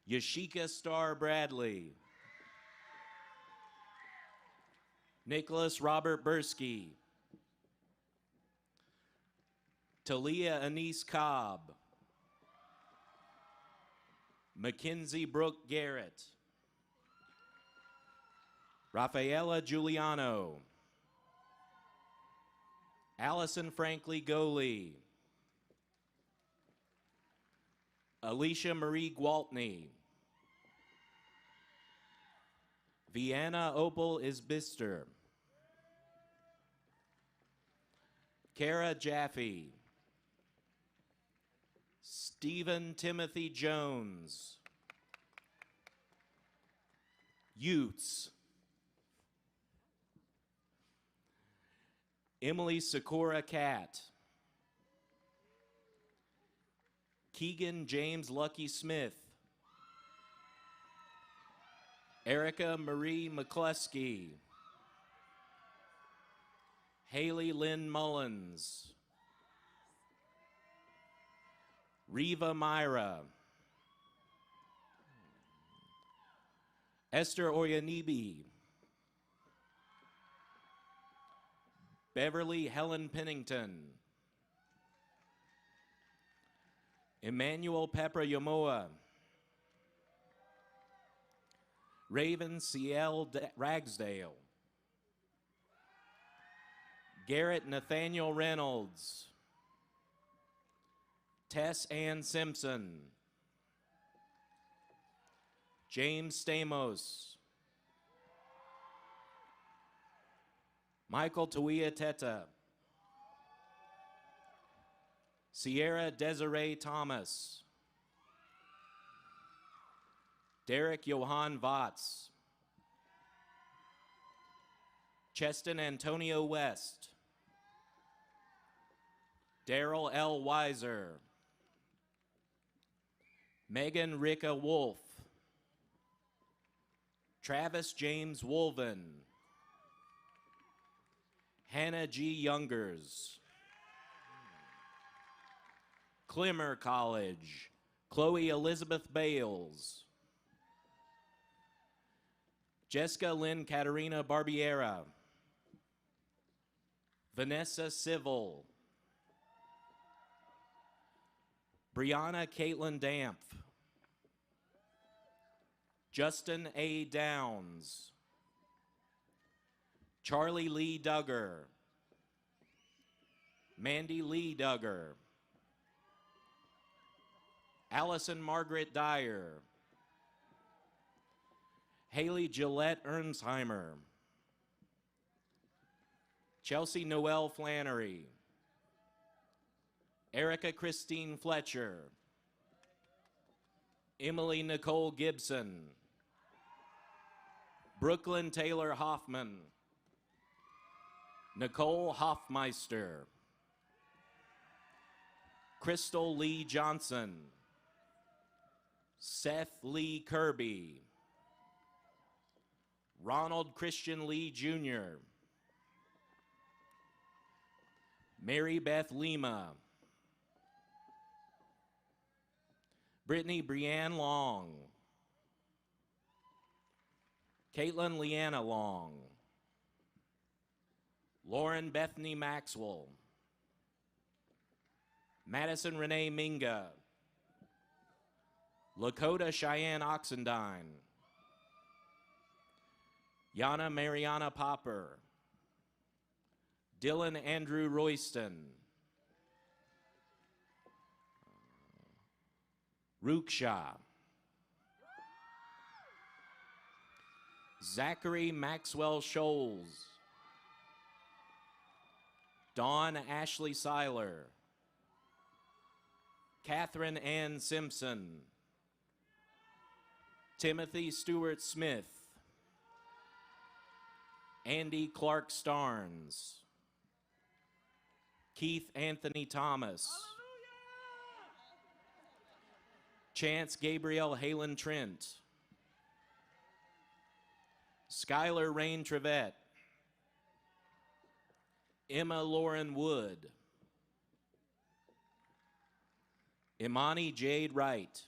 Yashika Starr Bradley. Nicholas Robert Bursky. Talia Anise Cobb. Mackenzie Brooke Garrett. Rafaela Giuliano. Allison Frankley Goley. Alicia Marie Gwaltney. Vienna Opal Isbister. Kara Jaffe. Stephen Timothy Jones. Utes. Emily Sakura Cat. Keegan James Lucky Smith. Erica Marie McCluskey. Haley Lynn Mullins. Reva Myra. Esther Oyanibi. Beverly Helen Pennington. Emmanuel Pepra Yamoa. Raven Ciel Ragsdale. Garrett Nathaniel Reynolds. Tess Ann Simpson. James Stamos. Michael Tawia Teta. Sierra Desiree Thomas. Derek Johann Vatz. Cheston Antonio West. Daryl L. Weiser. Megan Ricka Wolf. Travis James Wolven. Hannah G. Youngers. Clemmer College. Chloe Elizabeth Bales. Jessica Lynn Katerina Barbiera. Vanessa Civil. Brianna Caitlin Dampf. Justin A. Downs. Charlie Lee Duggar. Mandy Lee Duggar. Allison Margaret Dyer. Haley Gillette Ernsheimer. Chelsea Noel Flannery. Erica Christine Fletcher. Emily Nicole Gibson. Brooklyn Taylor Hoffman. Nicole Hoffmeister, Crystal Lee Johnson, Seth Lee Kirby, Ronald Christian Lee Jr., Mary Beth Lima, Brittany Brianne Long, Caitlin Leanna Long, Lauren Bethany Maxwell, Madison Renee Minga, Lakota Cheyenne Oxendine, Yana Mariana Popper, Dylan Andrew Royston, Ruksha, Zachary Maxwell Scholes, Dawn Ashley Seiler, Catherine Ann Simpson, Timothy Stewart Smith, Andy Clark Starnes, Keith Anthony Thomas, Chance Gabriel Halen Trent, Skylar Rain Trevette, Emma Lauren Wood, Imani Jade Wright,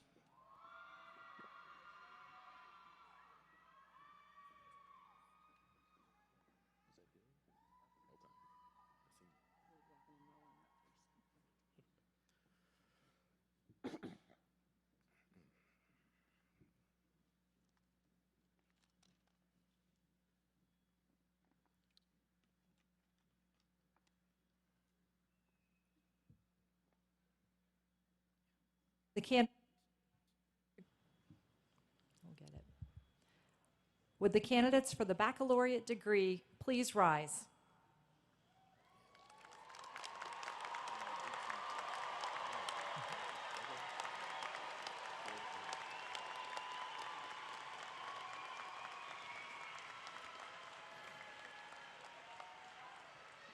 Would the candidates for the baccalaureate degree please rise?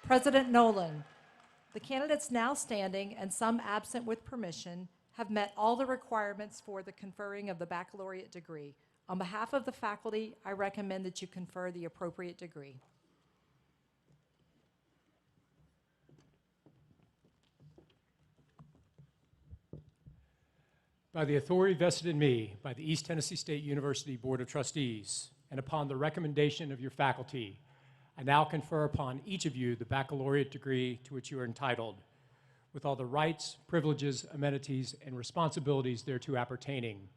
President Nolan, the candidates now standing and some absent with permission have met all the requirements for the conferring of the baccalaureate degree. On behalf of the faculty, I recommend that you confer the appropriate degree. By the authority vested in me by the East Tennessee State University Board of Trustees, and upon the recommendation of your faculty, I now confer upon each of you the baccalaureate degree to which you are entitled, with all the rights, privileges, amenities, and responsibilities thereto appertaining.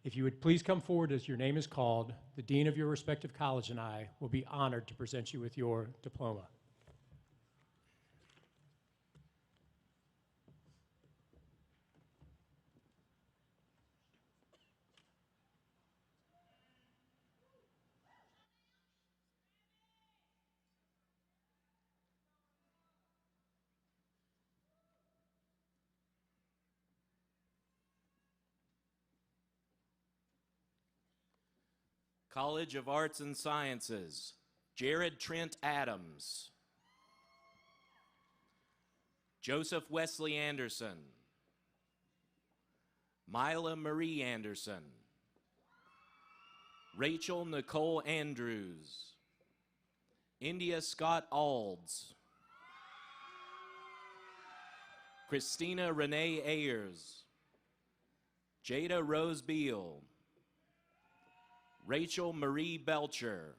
If you would please come forward as your name is called, the dean of your respective college and I will be honored to present you with your diploma. College of Arts and Sciences, Jared Trent Adams, Joseph Wesley Anderson, Mila Marie Anderson, Rachel Nicole Andrews, India Scott Alds, Christina Renee Ayers, Jada Rose Beal, Rachel Marie Belcher,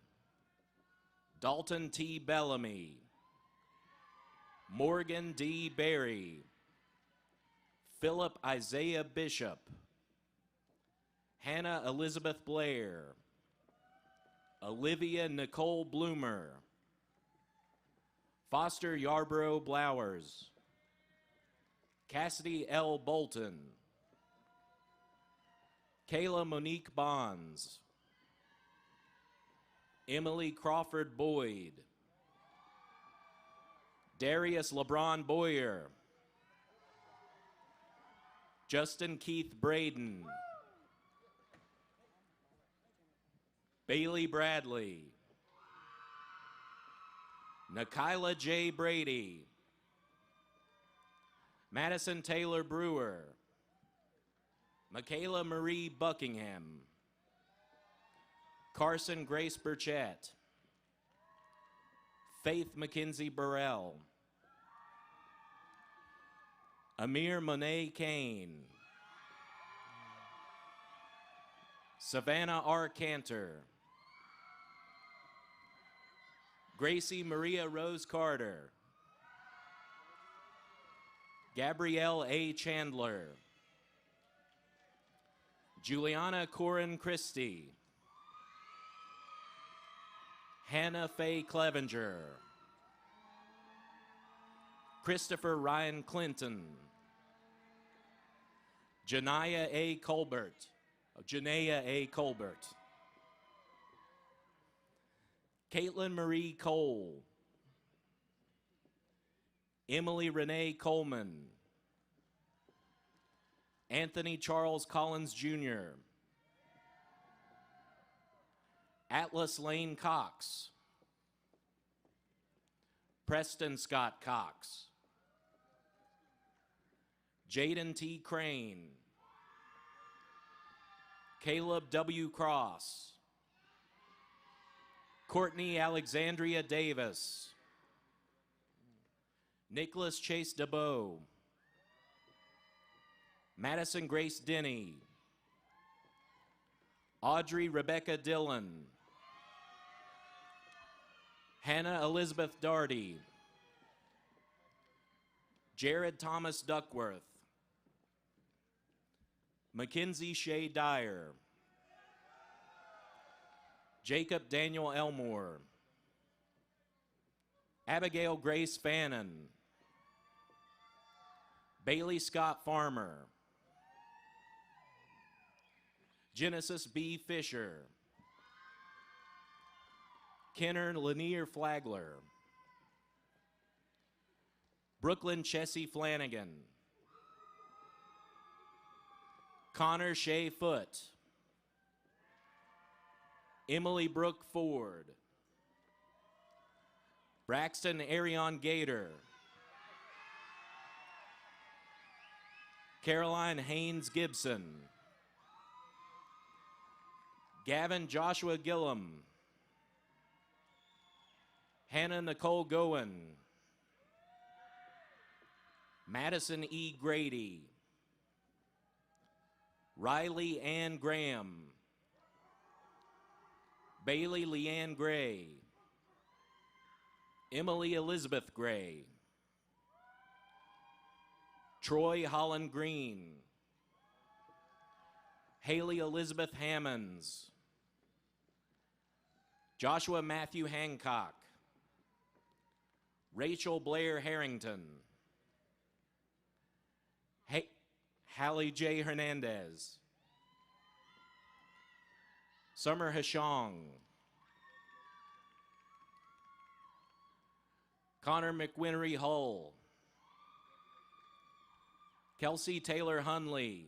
Dalton T. Bellamy, Morgan D. Berry, Philip Isaiah Bishop, Hannah Elizabeth Blair, Olivia Nicole Bloomer, Foster Yarborough Blowers, Cassidy L. Bolton, Kayla Monique Bonds, Emily Crawford Boyd, Darius LeBron Boyer, Justin Keith Braden, Bailey Bradley, Nikayla J. Brady, Madison Taylor Brewer, Michaela Marie Buckingham, Carson Grace Burchett, Faith Mackenzie Burrell, Amir Monet Kane, Savannah R. Cantor, Gracie Maria Rose Carter, Gabrielle A. Chandler, Juliana Corin Christie, Hannah Faye Clevenger, Christopher Ryan Clinton, Janaya A. Colbert, Janaya A. Colbert, Caitlin Marie Cole, Emily Renee Coleman, Anthony Charles Collins Jr., Atlas Lane Cox, Preston Scott Cox, Jaden T. Crane, Caleb W. Cross, Courtney Alexandria Davis, Nicholas Chase DeBow, Madison Grace Denny, Audrey Rebecca Dillon, Hannah Elizabeth Darty, Jared Thomas Duckworth, Mackenzie Shea Dyer, Jacob Daniel Elmore, Abigail Grace Fannin, Bailey Scott Farmer, Genesis B. Fisher, Kenner Lanier Flagler, Brooklyn Chessie Flanagan, Connor Shea Foote, Emily Brooke Ford, Braxton Arion Gator, Caroline Haynes Gibson, Gavin Joshua Gillum, Hannah Nicole Goen, Madison E. Grady, Riley Ann Graham, Bailey Leanne Gray, Emily Elizabeth Gray, Troy Holland Green, Haley Elizabeth Hammonds, Joshua Matthew Hancock, Rachel Blair Harrington, Hallie J. Hernandez, Summer Hashong, Connor McWhinery Hull, Kelsey Taylor Hunley,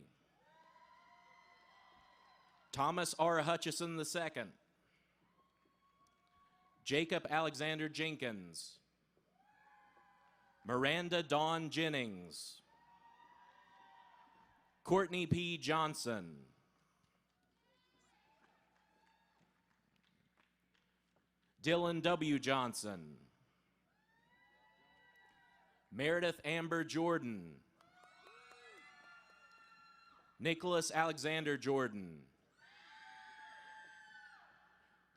Thomas R. Hutchison II, Jacob Alexander Jenkins, Miranda Dawn Jennings, Courtney P. Johnson, Dylan W. Johnson, Meredith Amber Jordan, Nicholas Alexander Jordan,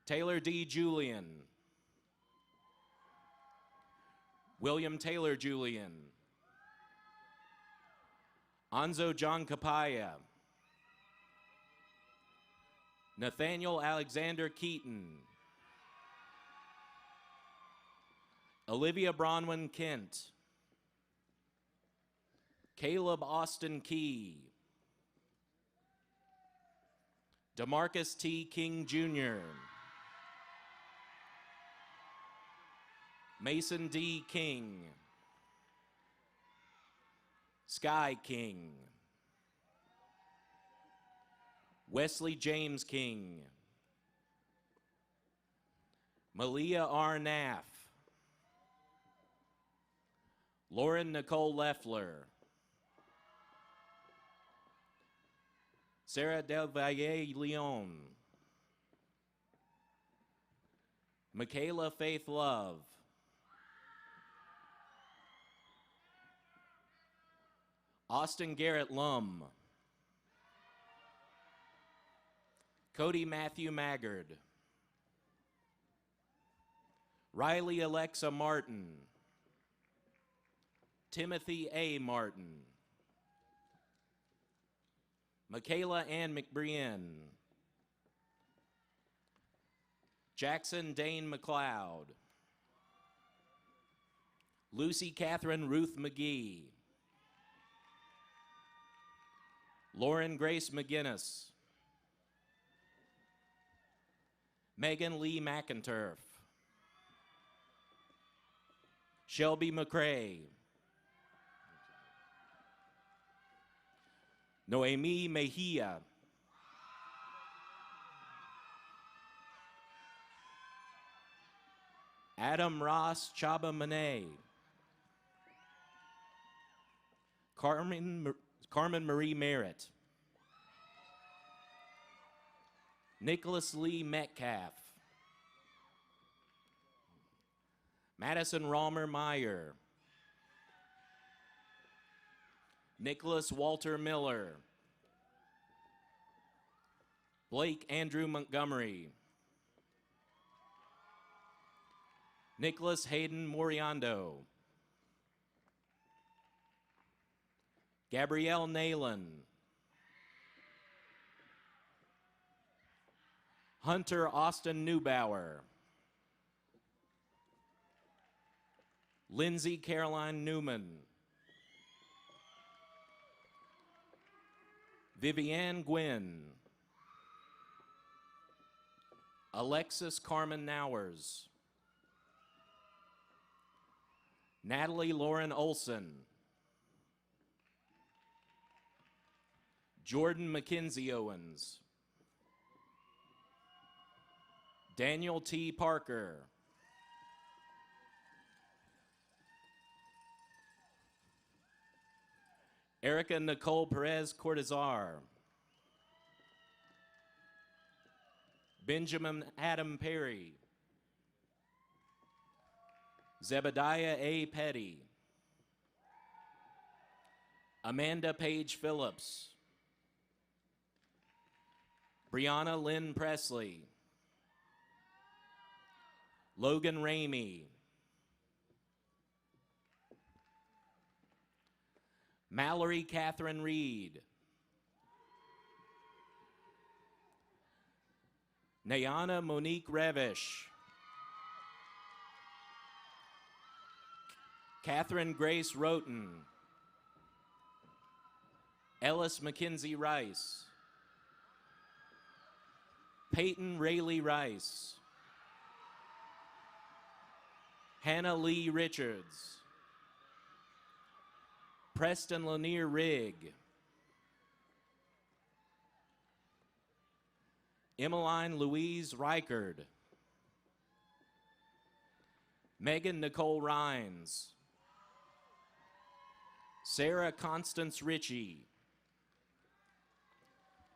Taylor D. Julian, William Taylor Julian, Anzo John Capaya, Nathaniel Alexander Keaton, Olivia Bronwyn Kent, Caleb Austin Key, DeMarcus T. King Jr., Mason D. King, Sky King, Wesley James King, Malia R. Naff, Lauren Nicole Leffler. Sarah Del Valle Leon. Michaela Faith Love. Austin Garrett Lum. Cody Matthew Maggard. Riley Alexa Martin. Timothy A. Martin. Michaela Ann McBrien. Jackson Dane McLeod. Lucy Catherine Ruth McGee. Lauren Grace McGinnis. Megan Lee McInturf. Shelby McCrae. Noemi Mejia. Adam Ross Chaba Monet. Carmen Marie Merritt. Nicholas Lee Metcalf. Madison Romer Meyer. Nicholas Walter Miller. Blake Andrew Montgomery. Nicholas Hayden Moriando. Gabrielle Nayland. Hunter Austin Neubauer. Lindsay Caroline Newman. Vivienne Gwynn. Alexis Carmen Nowers. Natalie Lauren Olson. Jordan McKenzie Owens. Daniel T. Parker. Erica Nicole Perez Cortazar. Benjamin Adam Perry. Zebediah A. Petty. Amanda Page Phillips. Brianna Lynn Presley. Logan Ramey. Mallory Catherine Reed. Nayana Monique Revish. Catherine Grace Roten. Ellis Mackenzie Rice. Peyton Rayleigh Rice. Hannah Lee Richards. Preston Lanier Rigg. Emmeline Louise Reichard. Megan Nicole Rhines. Sarah Constance Ritchie.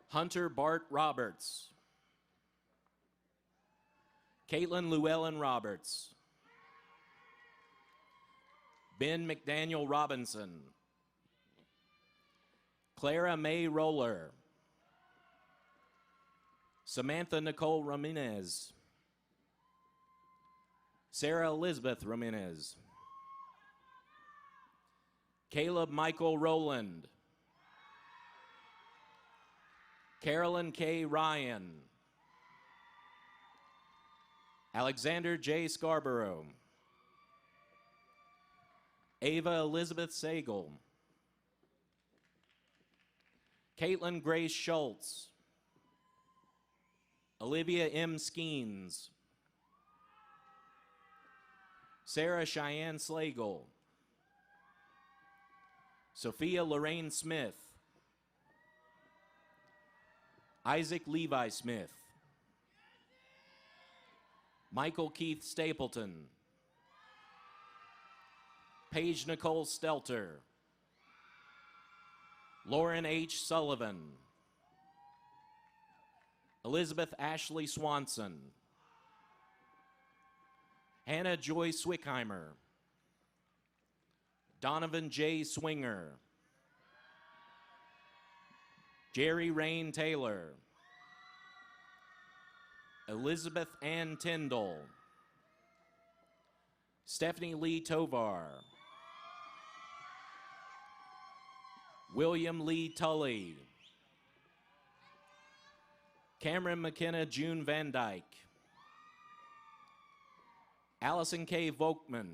Hunter Bart Roberts. Caitlin Llewellyn Roberts. Ben McDaniel Robinson. Clara May Roller. Samantha Nicole Ramirez. Sarah Elizabeth Ramirez. Caleb Michael Rowland. Carolyn K. Ryan. Alexander J. Scarborough. Ava Elizabeth Sagel. Caitlin Grace Schultz. Olivia M. Skeens. Sarah Cheyenne Slagle. Sophia Lorraine Smith. Isaac Levi Smith. Michael Keith Stapleton. Paige Nicole Stelter, Lauren H. Sullivan, Elizabeth Ashley Swanson, Hannah Joy Swickheimer, Donovan J. Swinger, Jerry Rain Taylor, Elizabeth Ann Tyndall, Stephanie Lee Tovar, William Lee Tully, Cameron McKenna June Van Dyke, Allison K. Volkman,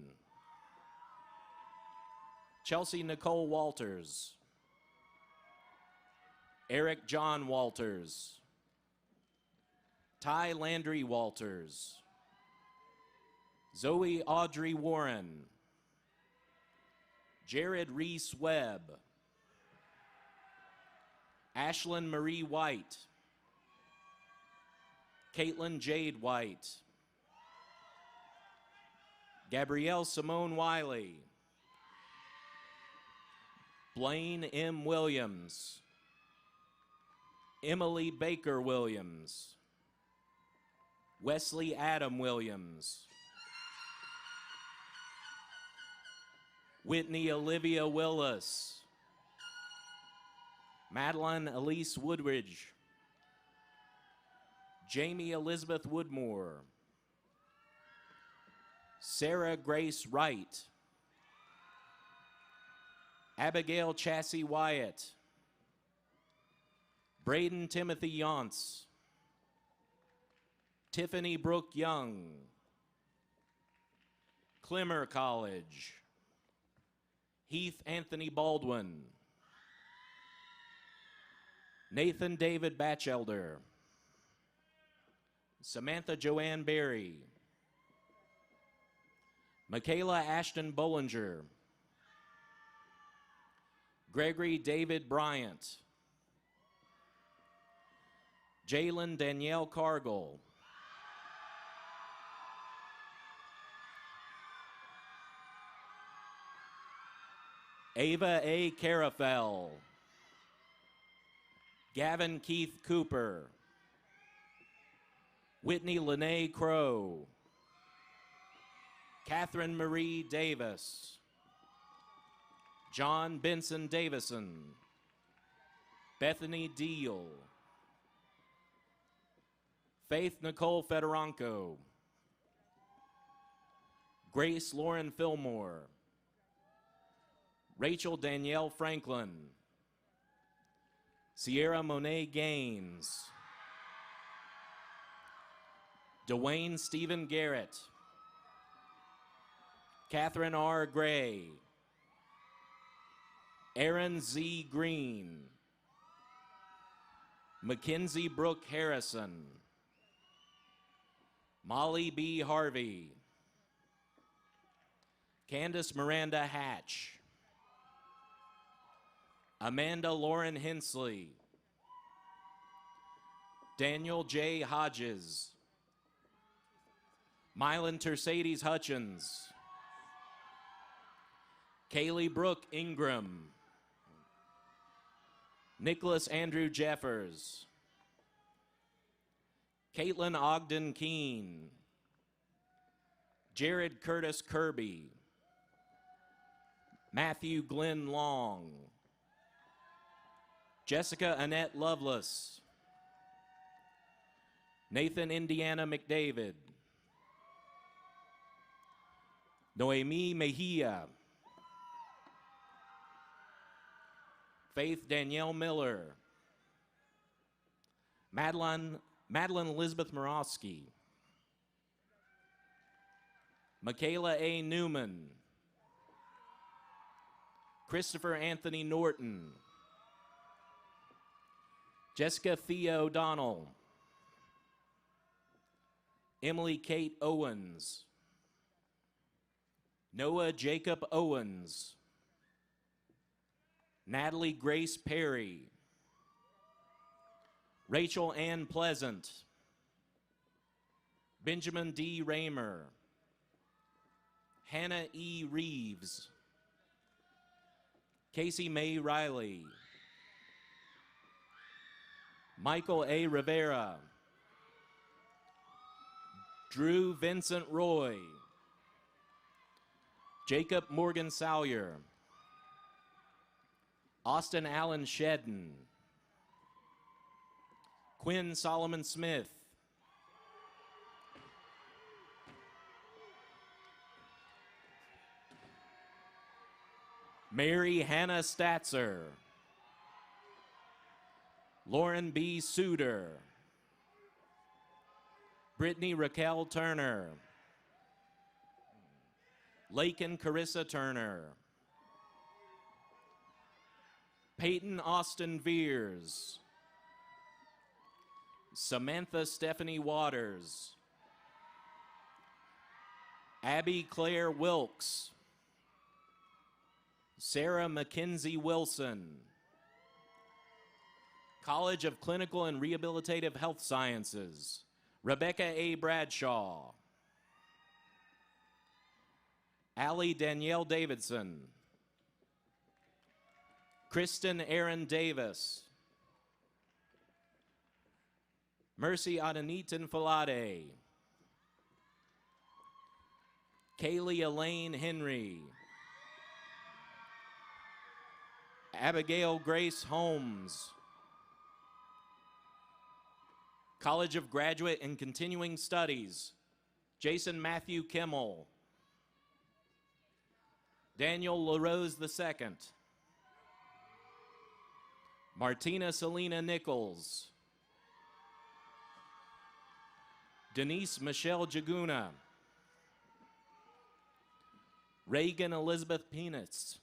Chelsea Nicole Walters, Eric John Walters, Ty Landry Walters, Zoe Audrey Warren, Jared Reese Webb, Ashlyn Marie White, Caitlin Jade White, Gabrielle Simone Wiley, Blaine M. Williams, Emily Baker Williams, Wesley Adam Williams, Whitney Olivia Willis, Madeline Elise Woodridge, Jamie Elizabeth Woodmore, Sarah Grace Wright, Abigail Chassie Wyatt, Braden Timothy Yonce, Tiffany Brooke Young, Clemmer College, Heath Anthony Baldwin, Nathan David Batchelder, Samantha Joanne Berry, Michaela Ashton Bollinger, Gregory David Bryant, Jalen Danielle Cargill, Ava A. Carafell, Gavin Keith Cooper, Whitney Lene Crow, Catherine Marie Davis, John Benson Davison, Bethany Deal, Faith Nicole Federanco, Grace Lauren Fillmore, Rachel Danielle Franklin, Sierra Monet Gaines, Dwayne Stephen Garrett, Catherine R. Gray, Aaron Z. Green, Mackenzie Brooke Harrison, Molly B. Harvey, Candace Miranda Hatch, Amanda Lauren Hensley, Daniel J. Hodges, Mylan Tercedes Hutchins, Kaylee Brooke Ingram, Nicholas Andrew Jeffers, Caitlin Ogden Keene, Jared Curtis Kirby, Matthew Glenn Long, Jessica Annette Lovelace, Nathan Indiana McDavid, Noemi Mejia, Faith Danielle Miller, Madeline Elizabeth Morosky, Michaela A. Newman, Christopher Anthony Norton, Jessica Thea O'Donnell, Emily Kate Owens, Noah Jacob Owens, Natalie Grace Perry, Rachel Ann Pleasant, Benjamin D. Raymer, Hannah E. Reeves, Casey May Riley, Michael A. Rivera, Drew Vincent Roy, Jacob Morgan Salyer, Austin Allen Shedden, Quinn Solomon Smith, Mary Hannah Statzer, Lauren B. Suter, Brittany Raquel Turner, Lakin Carissa Turner, Peyton Austin Veers, Samantha Stephanie Waters, Abby Claire Wilkes, Sarah Mackenzie Wilson, College of Clinical and Rehabilitative Health Sciences, Rebecca A. Bradshaw, Allie Danielle Davidson, Kristen Aaron Davis, Mercy Adanitan Falade, Kaylee Elaine Henry, Abigail Grace Holmes, College of Graduate and Continuing Studies, Jason Matthew Kimmel, Daniel LaRose II, Martina Selena Nichols, Denise Michelle Jaguna, Reagan Elizabeth Peanuts,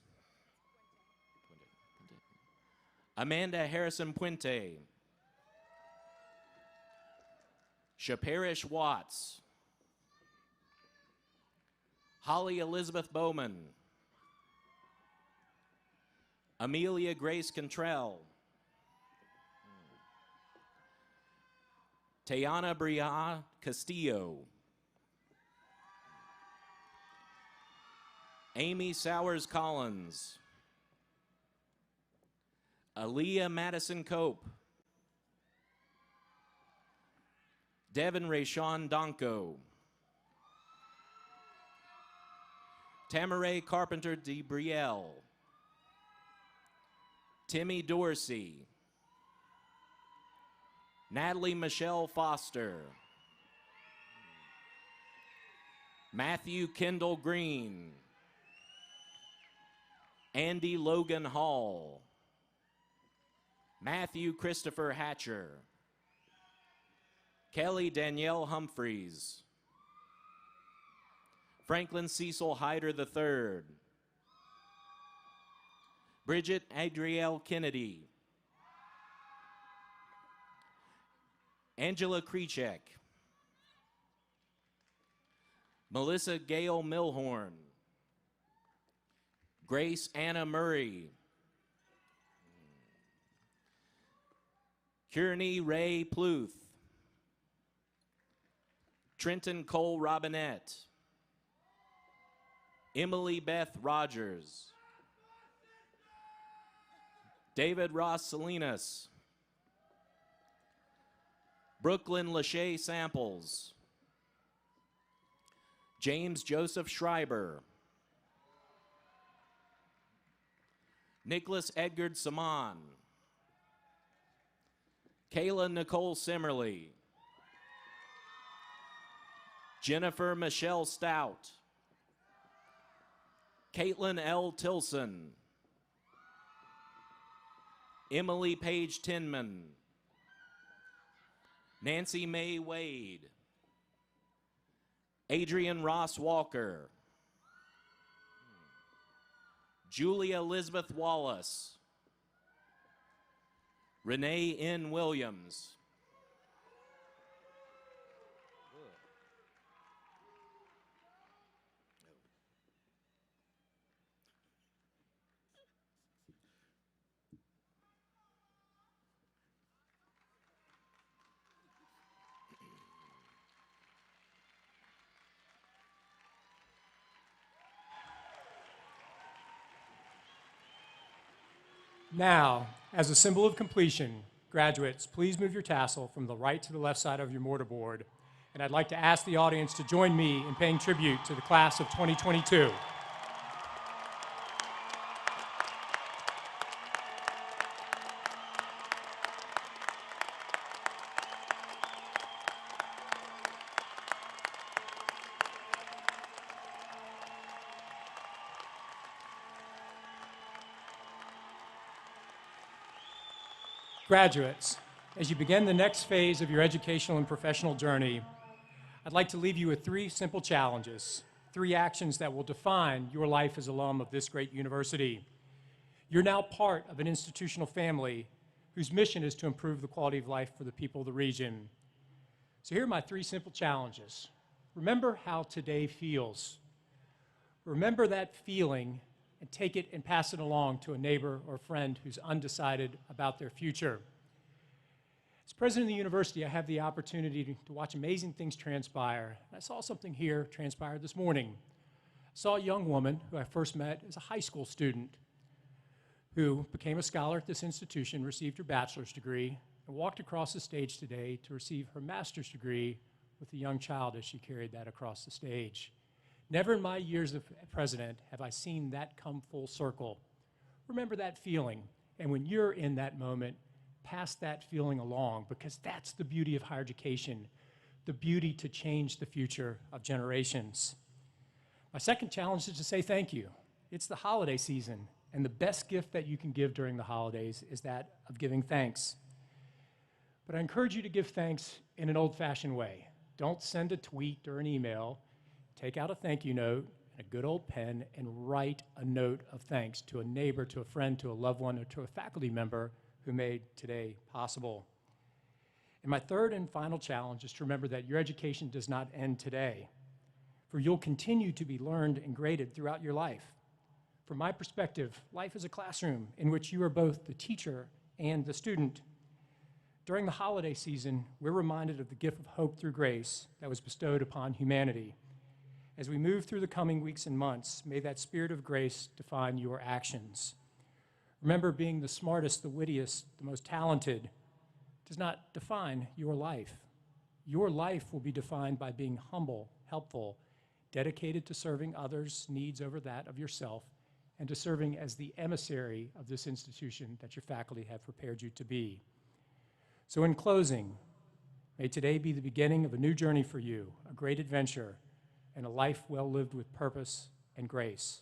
Amanda Harrison Puente, Shaparish Watts, Holly Elizabeth Bowman, Amelia Grace Cantrell, Tayana Bria Castillo, Amy Sowers Collins, Aaliyah Madison Cope, Devin Rayshawn Donko, Tamaray Carpenter DeBrielle, Timmy Dorsey, Natalie Michelle Foster, Matthew Kendall Green, Andy Logan Hall, Matthew Christopher Hatcher, Kelly Danielle Humphreys, Franklin Cecil Hyder III, Bridget Adrielle Kennedy, Angela Krechek, Melissa Gale Milhorn, Grace Anna Murray, Kearney Ray Pluth, Trenton Cole Robinette, Emily Beth Rogers, David Ross Salinas, Brooklyn Lachey Samples, James Joseph Schreiber, Nicholas Edgard Saman, Kayla Nicole Simmerly, Jennifer Michelle Stout, Caitlin L. Tilson, Emily Page Tinman, Nancy Mae Wade, Adrian Ross Walker, Julia Elizabeth Wallace, Renee N. Williams, Now, as a symbol of completion, graduates, please move your tassel from the right to the left side of your mortarboard. And I'd like to ask the audience to join me in paying tribute to the class of 2022. Graduates, as you begin the next phase of your educational and professional journey, I'd like to leave you with 3 simple challenges, 3 actions that will define your life as alum of this great university. You're now part of an institutional family whose mission is to improve the quality of life for the people of the region. So here are my 3 simple challenges. Remember how today feels. Remember that feeling and take it and pass it along to a neighbor or friend who's undecided about their future. As president of the university, I have the opportunity to watch amazing things transpire. I saw something here transpire this morning. I saw a young woman who I first met as a high school student who became a scholar at this institution, received her bachelor's degree, and walked across the stage today to receive her master's degree with a young child as she carried that across the stage. Never in my years as president have I seen that come full circle. Remember that feeling, and when you're in that moment, pass that feeling along, because that's the beauty of higher education, the beauty to change the future of generations. My second challenge is to say thank you. It's the holiday season, and the best gift that you can give during the holidays is that of giving thanks. But I encourage you to give thanks in an old-fashioned way. Don't send a tweet or an email. Take out a thank you note and a good old pen and write a note of thanks to a neighbor, to a friend, to a loved one, or to a faculty member who made today possible. And my third and final challenge is to remember that your education does not end today, for you'll continue to be learned and graded throughout your life. From my perspective, life is a classroom in which you are both the teacher and the student. During the holiday season, we're reminded of the gift of hope through grace that was bestowed upon humanity. As we move through the coming weeks and months, may that spirit of grace define your actions. Remember, being the smartest, the wittiest, the most talented does not define your life. Your life will be defined by being humble, helpful, dedicated to serving others' needs over that of yourself, and to serving as the emissary of this institution that your faculty have prepared you to be. So in closing, may today be the beginning of a new journey for you, a great adventure, and a life well lived with purpose and grace.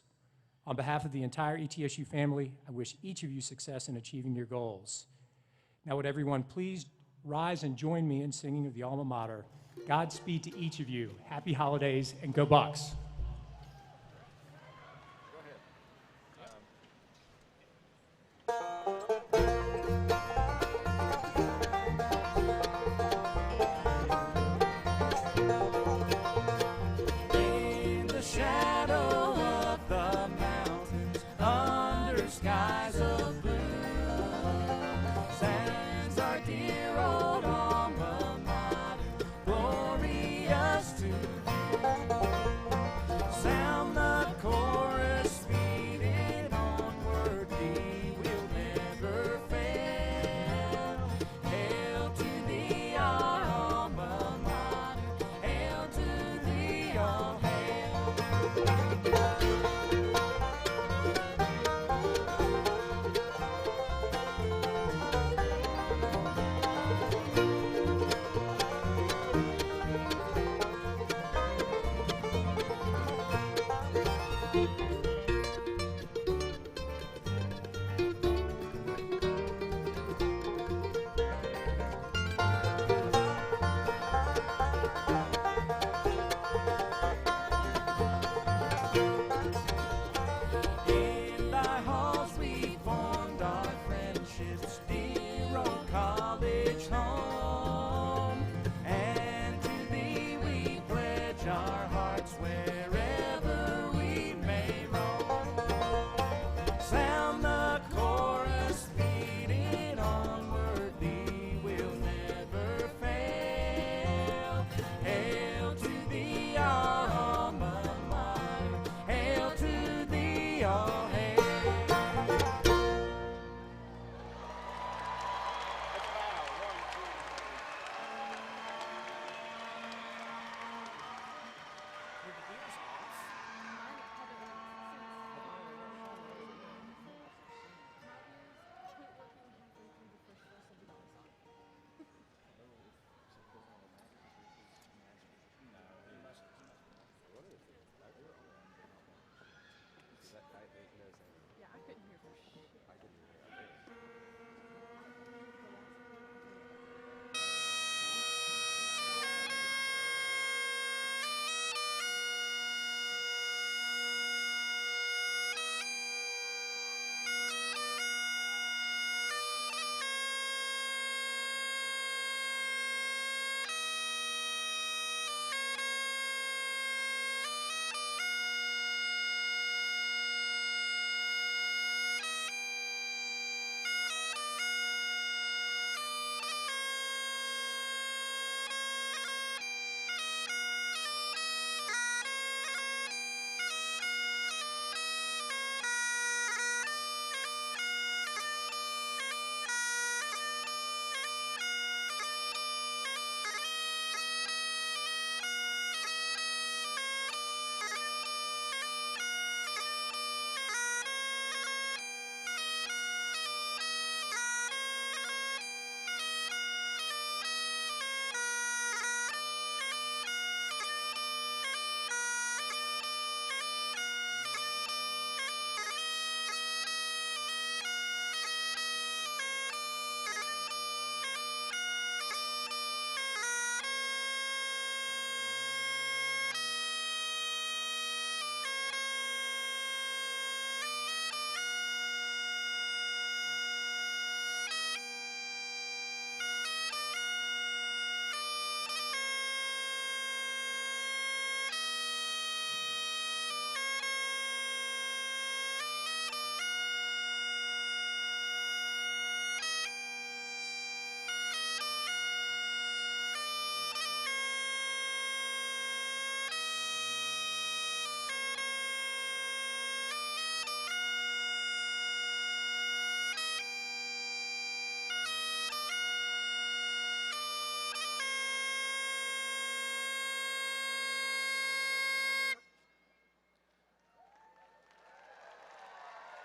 On behalf of the entire ETSU family, I wish each of you success in achieving your goals. Now would everyone please rise and join me in singing of the alma mater. Godspeed to each of you. Happy holidays, and go Bucks.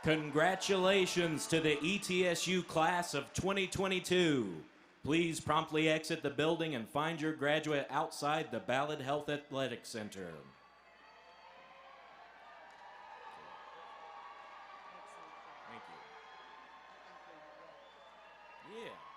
Congratulations to the ETSU class of 2022. Please promptly exit the building and find your graduate outside the Ballard Health Athletic Center. Thank you. Yeah.